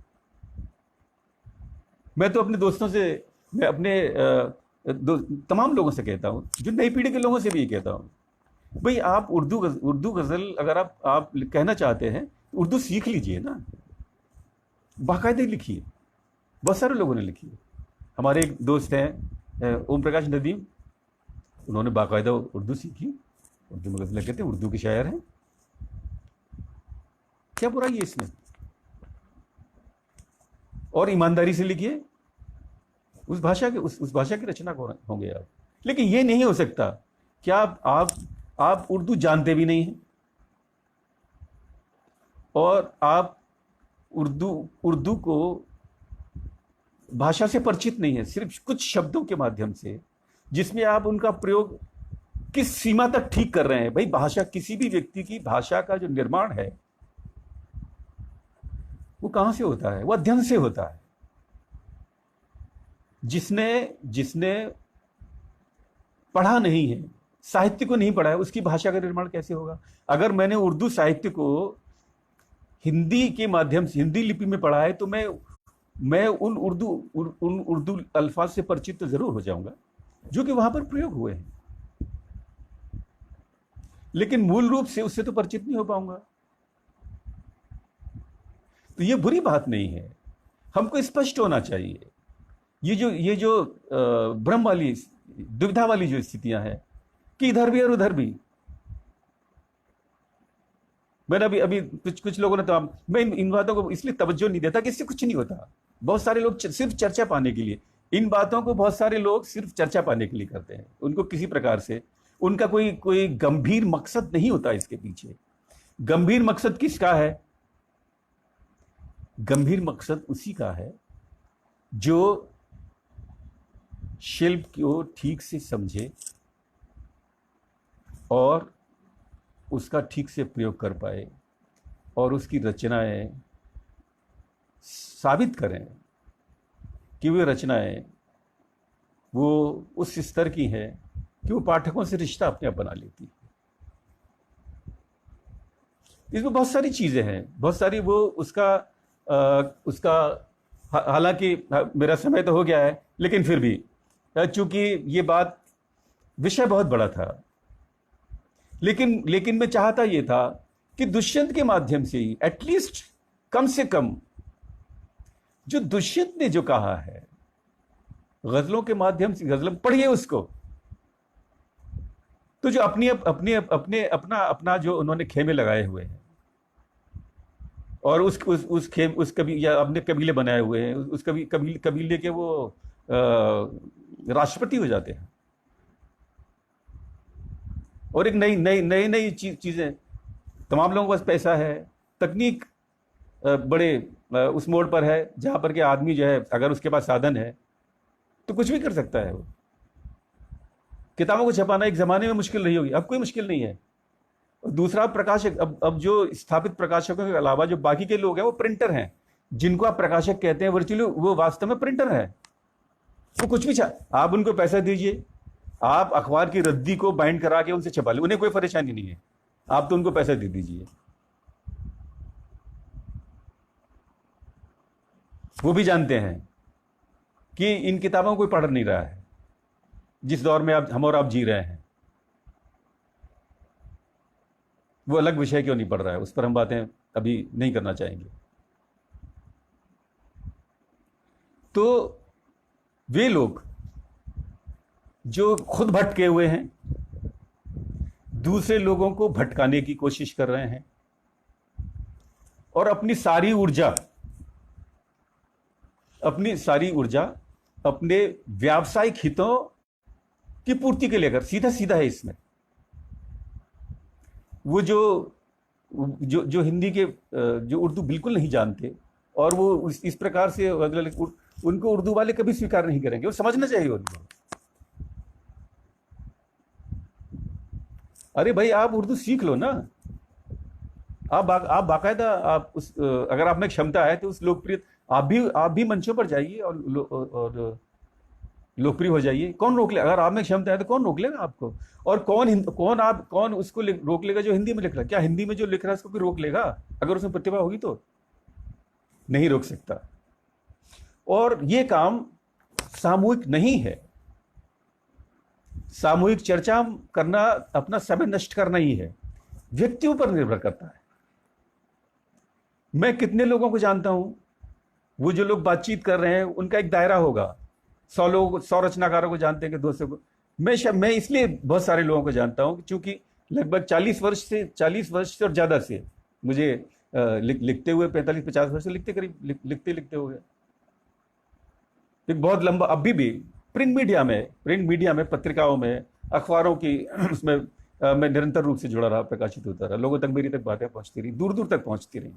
A: मैं तो अपने दोस्तों से, मैं अपने तमाम लोगों से कहता हूं, जो नई पीढ़ी के लोगों से भी ये कहता हूं, भाई आप उर्दू गजल अगर आप कहना चाहते हैं, उर्दू सीख लीजिए ना, बाकायदे लिखिए। बहुत सारे लोगों ने लिखी है। हमारे एक दोस्त हैं ओम प्रकाश नदीम, उन्होंने बाकायदा उर्दू सीखी, उर्दू में गजल कहते हैं, उर्दू के शायर हैं। क्या बुराई है इसमें? और ईमानदारी से लिखिए, उस भाषा की रचना होंगे आप। लेकिन ये नहीं हो सकता कि आप उर्दू जानते भी नहीं हैं और आप उर्दू को भाषा से परिचित नहीं है, सिर्फ कुछ शब्दों के माध्यम से, जिसमें आप उनका प्रयोग किस सीमा तक ठीक कर रहे हैं। भाई भाषा, किसी भी व्यक्ति की भाषा का जो निर्माण है वो कहां से होता है? वो अध्ययन से होता है। जिसने पढ़ा नहीं है, साहित्य को नहीं पढ़ा है, उसकी भाषा का निर्माण कैसे होगा? अगर मैंने उर्दू साहित्य को हिंदी के माध्यम से, हिंदी लिपि में पढ़ा है, तो मैं उन उर्दू अल्फाज से परिचित तो जरूर हो जाऊंगा जो कि वहां पर प्रयोग हुए हैं, लेकिन मूल रूप से उससे तो परिचित नहीं हो पाऊंगा। तो ये बुरी बात नहीं है, हमको स्पष्ट होना चाहिए। ये जो भ्रम वाली, दुविधा वाली जो स्थितियां हैं कि इधर भी और उधर भी, मैंने अभी कुछ लोगों ने, तो मैं इन बातों को इसलिए तवज्जो नहीं देता कि इससे कुछ नहीं होता। बहुत सारे लोग सिर्फ चर्चा पाने के लिए इन बातों को, बहुत सारे लोग सिर्फ चर्चा पाने के लिए करते हैं। उनको किसी प्रकार से उनका कोई गंभीर मकसद नहीं होता इसके पीछे। गंभीर मकसद किसका है? गंभीर मकसद उसी का है जो शिल्प को ठीक से समझे और उसका ठीक से प्रयोग कर पाए और उसकी रचनाएं साबित करें कि वे रचनाएं वो उस स्तर की हैं कि वो पाठकों से रिश्ता अपने आप बना लेती है। इसमें बहुत सारी चीजें हैं, बहुत सारी वो उसका हालांकि मेरा समय तो हो गया है, लेकिन फिर भी चूंकि ये बात, विषय बहुत बड़ा था, लेकिन मैं चाहता ये था कि दुष्यंत के माध्यम से ही एटलीस्ट, कम से कम जो दुष्यंत ने जो कहा है गजलों के माध्यम से, गजल पढ़िए उसको, तो जो अपना जो उन्होंने खेमे लगाए हुए हैं और उस या अपने कबीले बनाए हुए हैं, उस कबीले के वो राष्ट्रपति हो जाते हैं और एक नई चीजें, तमाम लोगों के पास पैसा है, तकनीक बड़े उस मोड़ पर है जहां पर के आदमी जो है, अगर उसके पास साधन है तो कुछ भी कर सकता है। वो किताबों को छपाना एक जमाने में मुश्किल रही होगी, अब कोई मुश्किल नहीं है। और दूसरा, प्रकाशक, अब जो स्थापित प्रकाशकों के अलावा जो बाकी के लोग हैं वो प्रिंटर हैं, जिनको आप प्रकाशक कहते हैं, वर्चुअली वो वास्तव में प्रिंटर है। वो कुछ भी आप उनको पैसा दीजिए, आप अखबार की रद्दी को बाइंड करा के उनसे छपा लीजिए, उन्हें कोई परेशानी नहीं है, आप तो उनको पैसा दे दीजिए। वो भी जानते हैं कि इन किताबों को कोई पढ़ नहीं रहा है जिस दौर में हम और आप जी रहे हैं। वो अलग विषय क्यों नहीं पढ़ रहा है, उस पर हम बातें अभी नहीं करना चाहेंगे। तो वे लोग जो खुद भटके हुए हैं, दूसरे लोगों को भटकाने की कोशिश कर रहे हैं और अपनी सारी ऊर्जा अपने व्यावसायिक हितों की पूर्ति के लिए कर, सीधा सीधा है इसमें। वो जो हिंदी के जो उर्दू बिल्कुल नहीं जानते और वो इस प्रकार से उनको उर्दू वाले कभी स्वीकार नहीं करेंगे, वो समझना चाहिए उनको। अरे भाई, आप उर्दू सीख लो ना, आप बाकायदा अगर आप में क्षमता है तो उस लोकप्रिय आप भी मंचों पर जाइए और लोकप्रिय हो जाइए। कौन रोक ले? अगर आप में क्षमता है तो कौन रोक लेगा आपको? और कौन उसको रोक लेगा जो हिंदी में लिख रहा है? क्या हिंदी में जो लिख रहा है उसको भी रोक लेगा अगर उसमें प्रतिभा होगी तो? नहीं रोक सकता। और ये काम सामूहिक नहीं है। सामूहिक चर्चा करना अपना समय नष्ट करना ही है, व्यक्तियों पर निर्भर करता है। मैं कितने लोगों को जानता हूं, वो जो लोग बातचीत कर रहे हैं उनका एक दायरा होगा। 100 रचनाकारों को जानते हैं कि 200 को। मैं इसलिए बहुत सारे लोगों को जानता हूं क्योंकि लगभग 40 वर्ष से और ज्यादा से मुझे लिखते हुए 45-50 वर्ष से लिखते हो गया। एक बहुत लंबा, अभी भी प्रिंट मीडिया में, पत्रिकाओं में, अखबारों की उसमें मैं निरंतर रूप से जुड़ा रहा, प्रकाशित होता रहा, लोगों तक मेरी तक बातें पहुंचती रही, दूर दूर तक पहुंचती रही।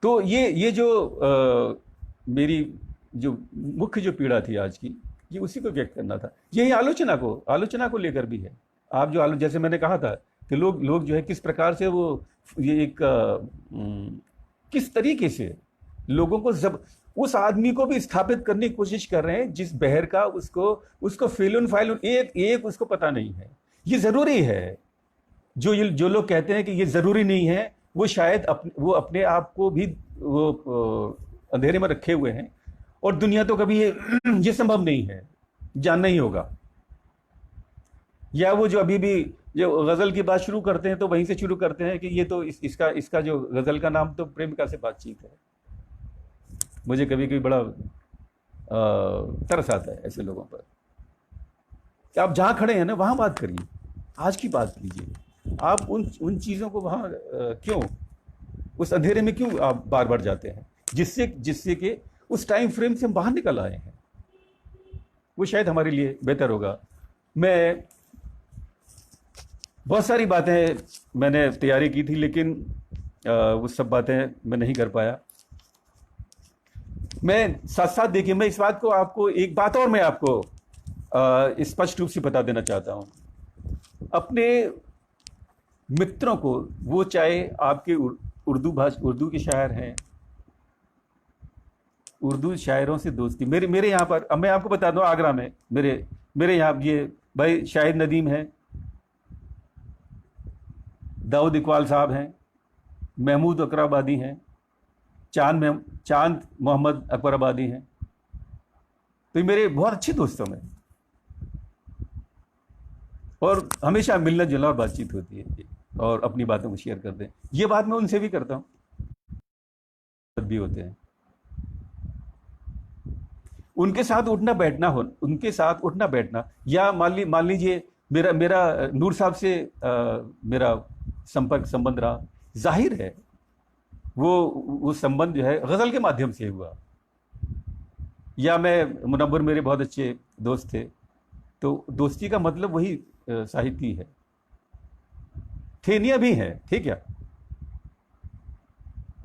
A: तो ये जो मेरी जो मुख्य जो पीड़ा थी आज की, ये उसी को व्यक्त करना था। यही आलोचना को लेकर भी है। आप जो जैसे मैंने कहा था कि लोग जो है किस प्रकार से वो ये एक किस तरीके से लोगों को उस आदमी को भी स्थापित करने की कोशिश कर रहे हैं जिस बहर का उसको फेलुन फाइलुन एक उसको पता नहीं है। ये जरूरी है। जो लोग कहते हैं कि ये जरूरी नहीं है, वो शायद वो अपने आप को भी वो अंधेरे में रखे हुए हैं। और दुनिया तो कभी ये संभव नहीं है, जानना ही होगा। या वो जो अभी भी जो गजल की बात शुरू करते हैं तो वहीं से शुरू करते हैं कि ये तो इसका जो गजल का नाम तो प्रेमिका से बातचीत है। मुझे कभी कभी बड़ा तरस आता है ऐसे लोगों पर। आप जहां खड़े हैं ना वहां बात करिए, आज की बात कीजिए। आप उन चीजों को वहां क्यों, उस अंधेरे में क्यों आप बार बार जाते हैं जिससे कि उस टाइम फ्रेम से हम बाहर निकल आए हैं। वो शायद हमारे लिए बेहतर होगा। मैं बहुत सारी बातें मैंने तैयारी की थी, लेकिन वो सब बातें मैं नहीं कर पाया। मैं साथ साथ देखिए, मैं इस बात को आपको एक बात और मैं आपको स्पष्ट रूप से बता देना चाहता हूं। अपने मित्रों को, वो चाहे आपके उर्दू के शायर हैं, उर्दू शायरों से दोस्ती। मेरे यहाँ पर, अब मैं आपको बता दूं, आगरा में मेरे यहाँ ये भाई शाहिद नदीम हैं, दाऊद इकबाल साहब हैं, महमूद अकराबादी हैं, चांद मोहम्मद अकबराबादी हैं। तो ये मेरे बहुत अच्छे दोस्तों में, और हमेशा मिलना जुलना और बातचीत होती है और अपनी बातों को शेयर करते हैं। ये बात मैं उनसे भी करता हूँ, भी होते हैं। उनके साथ उठना बैठना, या मान लीजिए मेरा नूर साहब से मेरा संबंध रहा, जाहिर है वो संबंध जो है गजल के माध्यम से हुआ। या मैं मुनव्वर, मेरे बहुत अच्छे दोस्त थे, तो दोस्ती का मतलब वही साहित्य है। थेनिया भी है, ठीक है।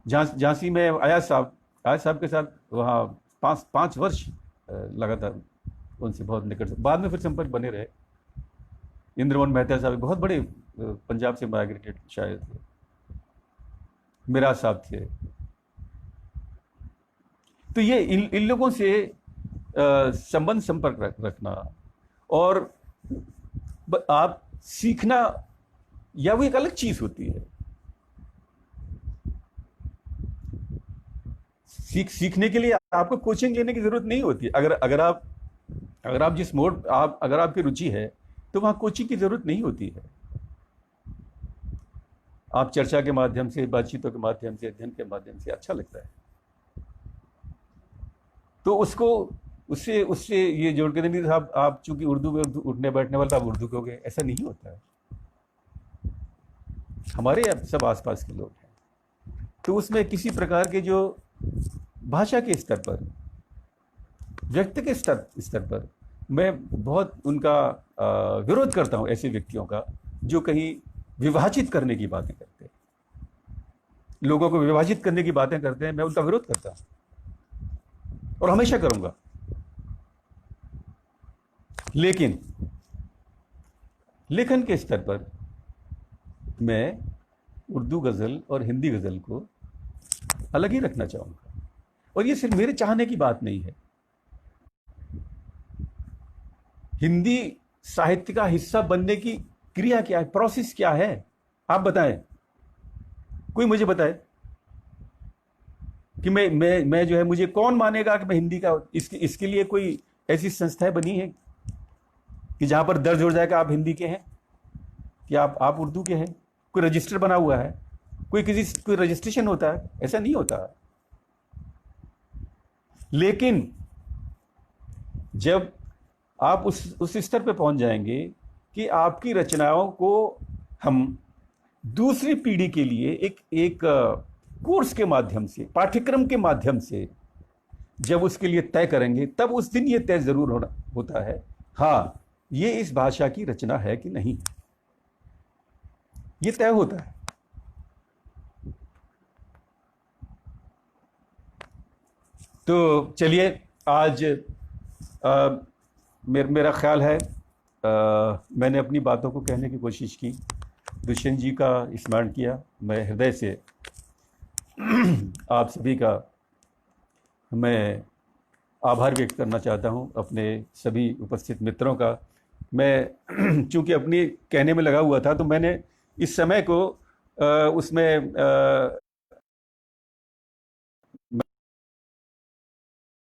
A: झांसी में आयाज साहब के साथ वहाँ 5 वर्ष लगातार उनसे बहुत निकट से, बाद में फिर संपर्क बने रहे। इंद्रमोहन मेहता साहब बहुत बड़े पंजाब से माइग्रेटेड शायर थे, मिराज साहब थे। तो ये इन लोगों से संपर्क रखना और आप सीखना, या वो एक अलग चीज होती है। सीखने के लिए आपको कोचिंग लेने की जरूरत नहीं होती। अगर आप अगर आप जिस मोड आप अगर आपकी रुचि है तो वहाँ कोचिंग की ज़रूरत नहीं होती है। आप चर्चा के माध्यम से, बातचीतों के माध्यम से, अध्ययन के माध्यम से अच्छा लगता है, तो उसको उससे उससे ये जोड़ के नहीं साहब आप चूंकि उर्दू में उठने बैठने वाला आप उर्दू के हो गए, ऐसा नहीं होता है। हमारे सब आसपास के लोग हैं, तो उसमें किसी प्रकार के जो भाषा के स्तर पर, व्यक्ति के स्तर पर मैं बहुत उनका विरोध करता हूं, ऐसे व्यक्तियों का जो कहीं विभाजित करने की बातें करते हैं, लोगों को विभाजित करने की बातें करते हैं। मैं उनका विरोध करता हूं और हमेशा करूंगा। लेकिन लेखन के स्तर पर मैं उर्दू गज़ल और हिंदी गज़ल को अलग ही रखना चाहूंगा। और ये सिर्फ मेरे चाहने की बात नहीं है, हिंदी साहित्य का हिस्सा बनने की क्रिया क्या है, प्रोसेस क्या है, आप बताएं, कोई मुझे बताए कि मैं जो है, मुझे कौन मानेगा कि मैं हिंदी का, इसके लिए कोई ऐसी संस्थाएं बनी है कि जहां पर दर्ज हो जाएगा आप हिंदी के हैं कि आप उर्दू के हैं? कोई रजिस्टर बना हुआ है? कोई रजिस्ट्रेशन होता है? ऐसा नहीं होता। लेकिन जब आप उस स्तर पे पहुंच जाएंगे कि आपकी रचनाओं को हम दूसरी पीढ़ी के लिए एक कोर्स के माध्यम से, पाठ्यक्रम के माध्यम से जब उसके लिए तय करेंगे, तब उस दिन ये तय जरूर होता है, हाँ ये इस भाषा की रचना है कि नहीं, ये तय होता है। तो चलिए आज मेरा ख्याल है मैंने अपनी बातों को कहने की कोशिश की, दुष्यंत जी का स्मरण किया। मैं हृदय से आप सभी का मैं आभार व्यक्त करना चाहता हूं, अपने सभी उपस्थित मित्रों का। मैं चूंकि अपनी कहने में लगा हुआ था, तो मैंने इस समय को उसमें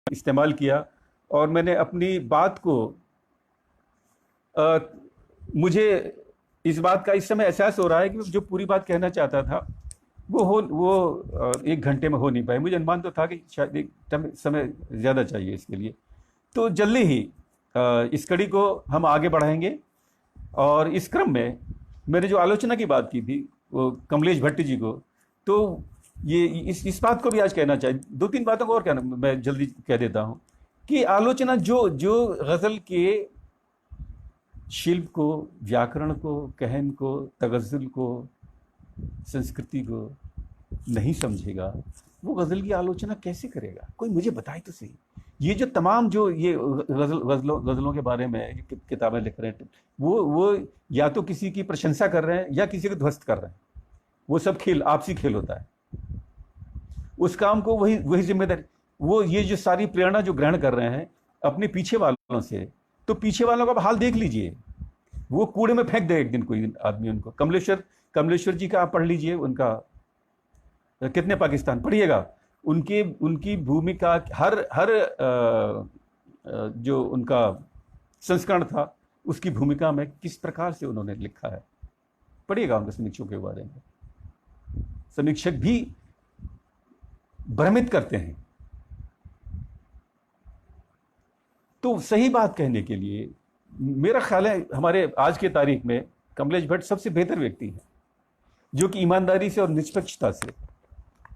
A: इस्तेमाल किया और मैंने अपनी बात को मुझे इस बात का इस समय एहसास हो रहा है कि जो पूरी बात कहना चाहता था वो 1 घंटे में हो नहीं पाए। मुझे अनुमान तो था कि शायद एक समय ज़्यादा चाहिए इसके लिए। तो जल्दी ही इस कड़ी को हम आगे बढ़ाएंगे। और इस क्रम में मैंने जो आलोचना की बात की थी वो कमलेश भट्ट जी को, तो ये इस बात को भी आज कहना चाहिए। 2-3 बातों को और कहना मैं जल्दी कह देता हूँ कि आलोचना जो गज़ल के शिल्प को, व्याकरण को, कहन को, तगज़ुल को, संस्कृति को नहीं समझेगा, वो गज़ल की आलोचना कैसे करेगा? कोई मुझे बताए तो सही। ये जो तमाम जो ये गज़लों के बारे में किताबें लिख रहे हैं, वो या तो किसी की प्रशंसा कर रहे हैं या किसी को ध्वस्त कर रहे हैं। वो सब खेल, आपसी खेल होता है। उस काम को वही जिम्मेदारी, वो ये जो सारी प्रेरणा जो ग्रहण कर रहे हैं अपने पीछे वालों से, तो पीछे वालों का हाल देख लीजिए, वो कूड़े में फेंक दे एक दिन कोई आदमी उनको। कमलेश्वर जी का आप पढ़ लीजिए, उनका कितने पाकिस्तान पढ़िएगा, उनकी भूमिका हर जो उनका संस्करण था उसकी भूमिका में किस प्रकार से उन्होंने लिखा है, पढ़िएगा उनके समीक्षकों के बारे में। समीक्षक भी भ्रमित करते हैं। तो सही बात कहने के लिए मेरा ख्याल है हमारे आज के तारीख में कमलेश भट्ट सबसे बेहतर व्यक्ति हैं, जो कि ईमानदारी से और निष्पक्षता से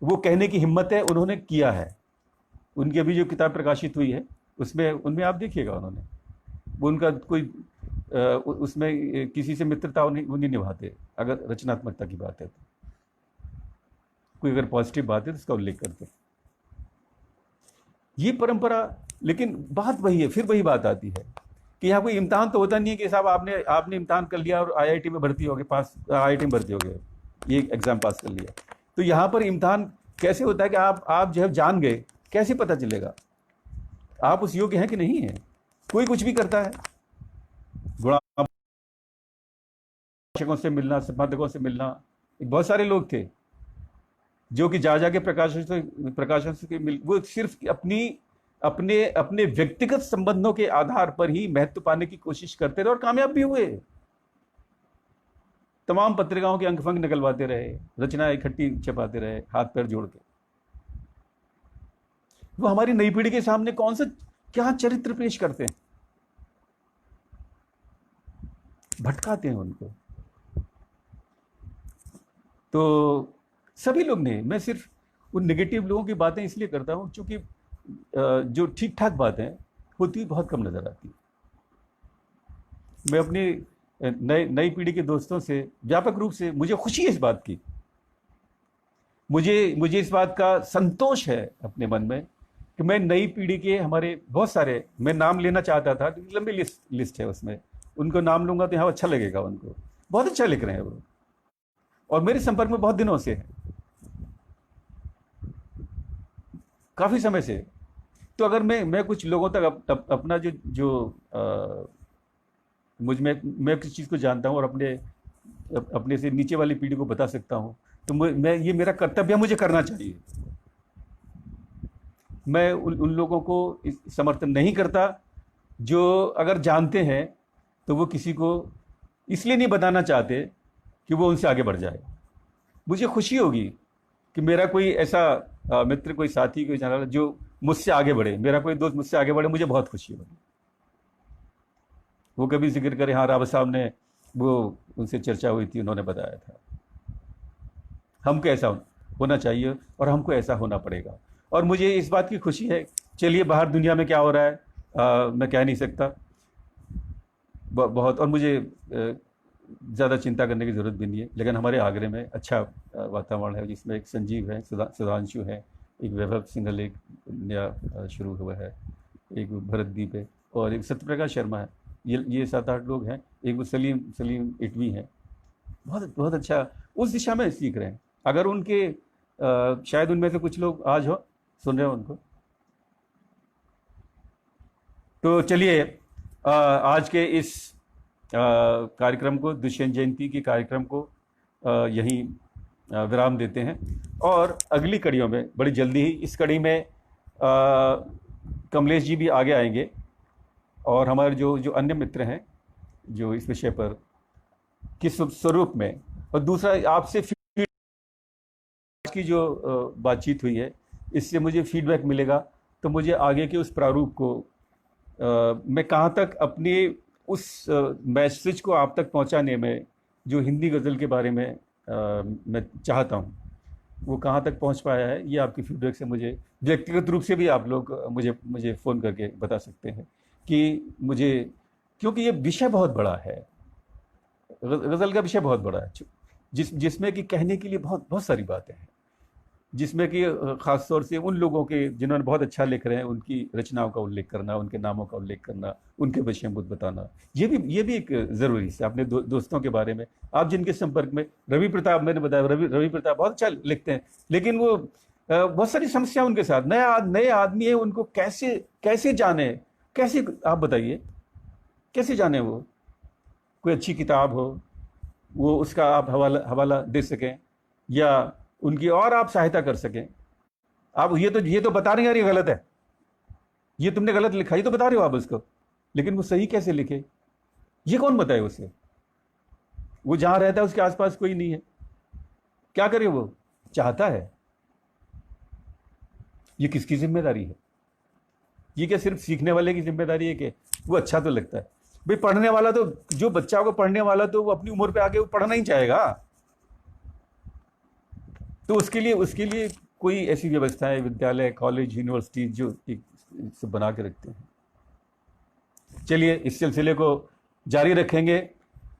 A: वो कहने की हिम्मत है, उन्होंने किया है। उनकी अभी जो किताब प्रकाशित हुई है उनमें आप देखिएगा, उन्होंने वो उनका कोई उसमें किसी से मित्रता वो नहीं निभाते। अगर रचनात्मकता की बात है तो कोई अगर पॉजिटिव बात है तो उसका उल्लेख करते हैं। ये परंपरा, लेकिन बात वही है, फिर वही बात आती है कि यहाँ कोई इम्तहान तो होता नहीं है कि साहब आपने इम्तहान कर लिया और आईआईटी में भर्ती हो गए, आईआईटी में भर्ती हो गए, ये एग्जाम पास कर लिया। तो यहाँ पर इम्तहान कैसे होता है कि आप जो है जान गए, कैसे पता चलेगा आप उस योग्य हैं कि नहीं है? कोई कुछ भी करता है, गुणाशकों से मिलना, संपादकों से मिलना। बहुत सारे लोग थे जो कि जा जाके प्रकाशन से वो सिर्फ अपनी अपने अपने व्यक्तिगत संबंधों के आधार पर ही महत्व पाने की कोशिश करते रहे और कामयाब भी हुए। तमाम पत्रिकाओं के अंक फंक निकलवाते रहे, रचना इकट्ठी छपाते रहे, हाथ पैर जोड़ के। वो हमारी नई पीढ़ी के सामने कौन सा क्या चरित्र पेश करते हैं, भटकाते हैं उनको। तो सभी लोग ने, मैं सिर्फ उन नेगेटिव लोगों की बातें इसलिए करता हूं क्योंकि जो ठीक ठाक बातें होती बहुत कम नजर आती। मैं अपनी नई पीढ़ी के दोस्तों से व्यापक रूप से, मुझे खुशी है इस बात की, मुझे इस बात का संतोष है अपने मन में कि मैं नई पीढ़ी के, हमारे बहुत सारे, मैं नाम लेना चाहता था, लंबी लिस्ट है उसमें, उनको नाम लूंगा तो यहाँ अच्छा लगेगा, उनको बहुत अच्छा लिख रहे हैं वो, और मेरे संपर्क में बहुत दिनों से है, काफी समय से। तो अगर मैं कुछ लोगों तक अपना मैं किस चीज़ को जानता हूँ और अपने से नीचे वाली पीढ़ी को बता सकता हूँ, तो मैं ये मेरा कर्तव्य, मुझे करना चाहिए। मैं उन लोगों को समर्थन नहीं करता जो अगर जानते हैं तो वो किसी को इसलिए नहीं बताना चाहते कि वो उनसे आगे बढ़ जाए। मुझे खुशी होगी कि मेरा कोई ऐसा मित्र, कोई साथी, कोई जानने वाला जो मुझसे आगे बढ़े, मेरा कोई दोस्त मुझसे आगे बढ़े, मुझे बहुत खुशी होगी। वो कभी जिक्र करे, हाँ राव साहब ने, वो उनसे चर्चा हुई थी, उन्होंने बताया था। हमको ऐसा होना चाहिए और हमको ऐसा होना पड़ेगा, और मुझे इस बात की खुशी है। चलिए, बाहर दुनिया में क्या हो रहा है मैं कह नहीं सकता बहुत, और मुझे ज़्यादा चिंता करने की ज़रूरत भी नहीं है। लेकिन हमारे आगरे में अच्छा वातावरण है, जिसमें एक संजीव है, सुधांशु है, एक वैभव सिंघल, एक नया शुरू हुआ है, एक भरतदीप है, और एक सत्यप्रकाश शर्मा है। ये 7-8 लोग हैं। एक वो सलीम इटवी हैं, बहुत बहुत अच्छा उस दिशा में सीख रहे हैं। अगर उनके शायद उनमें से कुछ लोग आज हो सुन रहे हो उनको। तो चलिए आज के इस कार्यक्रम को, दुष्यंत जयंती के कार्यक्रम को यहीं विराम देते हैं, और अगली कड़ियों में बड़ी जल्दी ही, इस कड़ी में कमलेश जी भी आगे आएंगे, और हमारे जो अन्य मित्र हैं जो इस विषय पर किस स्वरूप में, और दूसरा आपसे आज की जो बातचीत हुई है, इससे मुझे फीडबैक मिलेगा, तो मुझे आगे के उस प्रारूप को मैं कहाँ तक अपने उस मैसेज को आप तक पहुँचाने में, जो हिंदी गज़ल के बारे में मैं चाहता हूँ, वो कहाँ तक पहुँच पाया है, ये आपकी फीडबैक से मुझे व्यक्तिगत रूप से भी आप लोग मुझे फ़ोन करके बता सकते हैं कि मुझे, क्योंकि ये विषय बहुत बड़ा है, गज़ल का विषय बहुत बड़ा है, जिसमें कि कहने के लिए बहुत सारी बातें हैं, जिसमें कि ख़ास तौर से उन लोगों के जिन्होंने बहुत अच्छा लिख रहे हैं, उनकी रचनाओं का उल्लेख करना, उनके नामों का उल्लेख करना, उनके विषयभूत बताना, ये भी एक ज़रूरी है। अपने दोस्तों के बारे में, आप जिनके संपर्क में, रवि प्रताप, मैंने बताया रवि प्रताप बहुत अच्छा लिखते हैं, लेकिन वो बहुत सारी समस्या उनके साथ, नए आदमी है, उनको कैसे जाने, कैसे, आप बताइए कैसे जाने, वो कोई अच्छी किताब हो, वो उसका आप हवाला दे सकें, या उनकी और आप सहायता कर सकें। आप ये तो बता रहे हैं यार ये गलत है, ये तुमने गलत लिखा, ये तो बता रहे हो आप उसको, लेकिन वो सही कैसे लिखे, ये कौन बताए उसे? वो जहां रहता है उसके आसपास कोई नहीं है, क्या करे, वो चाहता है। ये किसकी जिम्मेदारी है? ये क्या सिर्फ सीखने वाले की जिम्मेदारी है कि वो अच्छा तो लगता है? भाई पढ़ने वाला तो, जो बच्चा को पढ़ने वाला, तो वो अपनी उम्र पे आगे वो पढ़ना ही चाहेगा, तो उसके लिए कोई ऐसी व्यवस्थाएं, विद्यालय, कॉलेज, यूनिवर्सिटी जो एक सब बना के रखते हैं। चलिए, इस सिलसिले को जारी रखेंगे।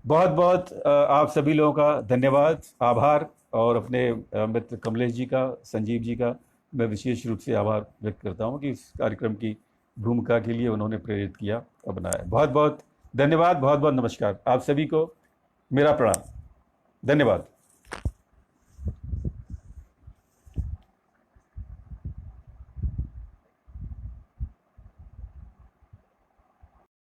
A: बहुत बहुत आप सभी लोगों का धन्यवाद, आभार, और अपने मित्र कमलेश जी का, संजीव जी का मैं विशेष रूप से आभार व्यक्त करता हूं कि इस कार्यक्रम की भूमिका के लिए उन्होंने प्रेरित किया और बनाया। बहुत बहुत धन्यवाद, बहुत बहुत नमस्कार, आप सभी को मेरा प्रणाम, धन्यवाद।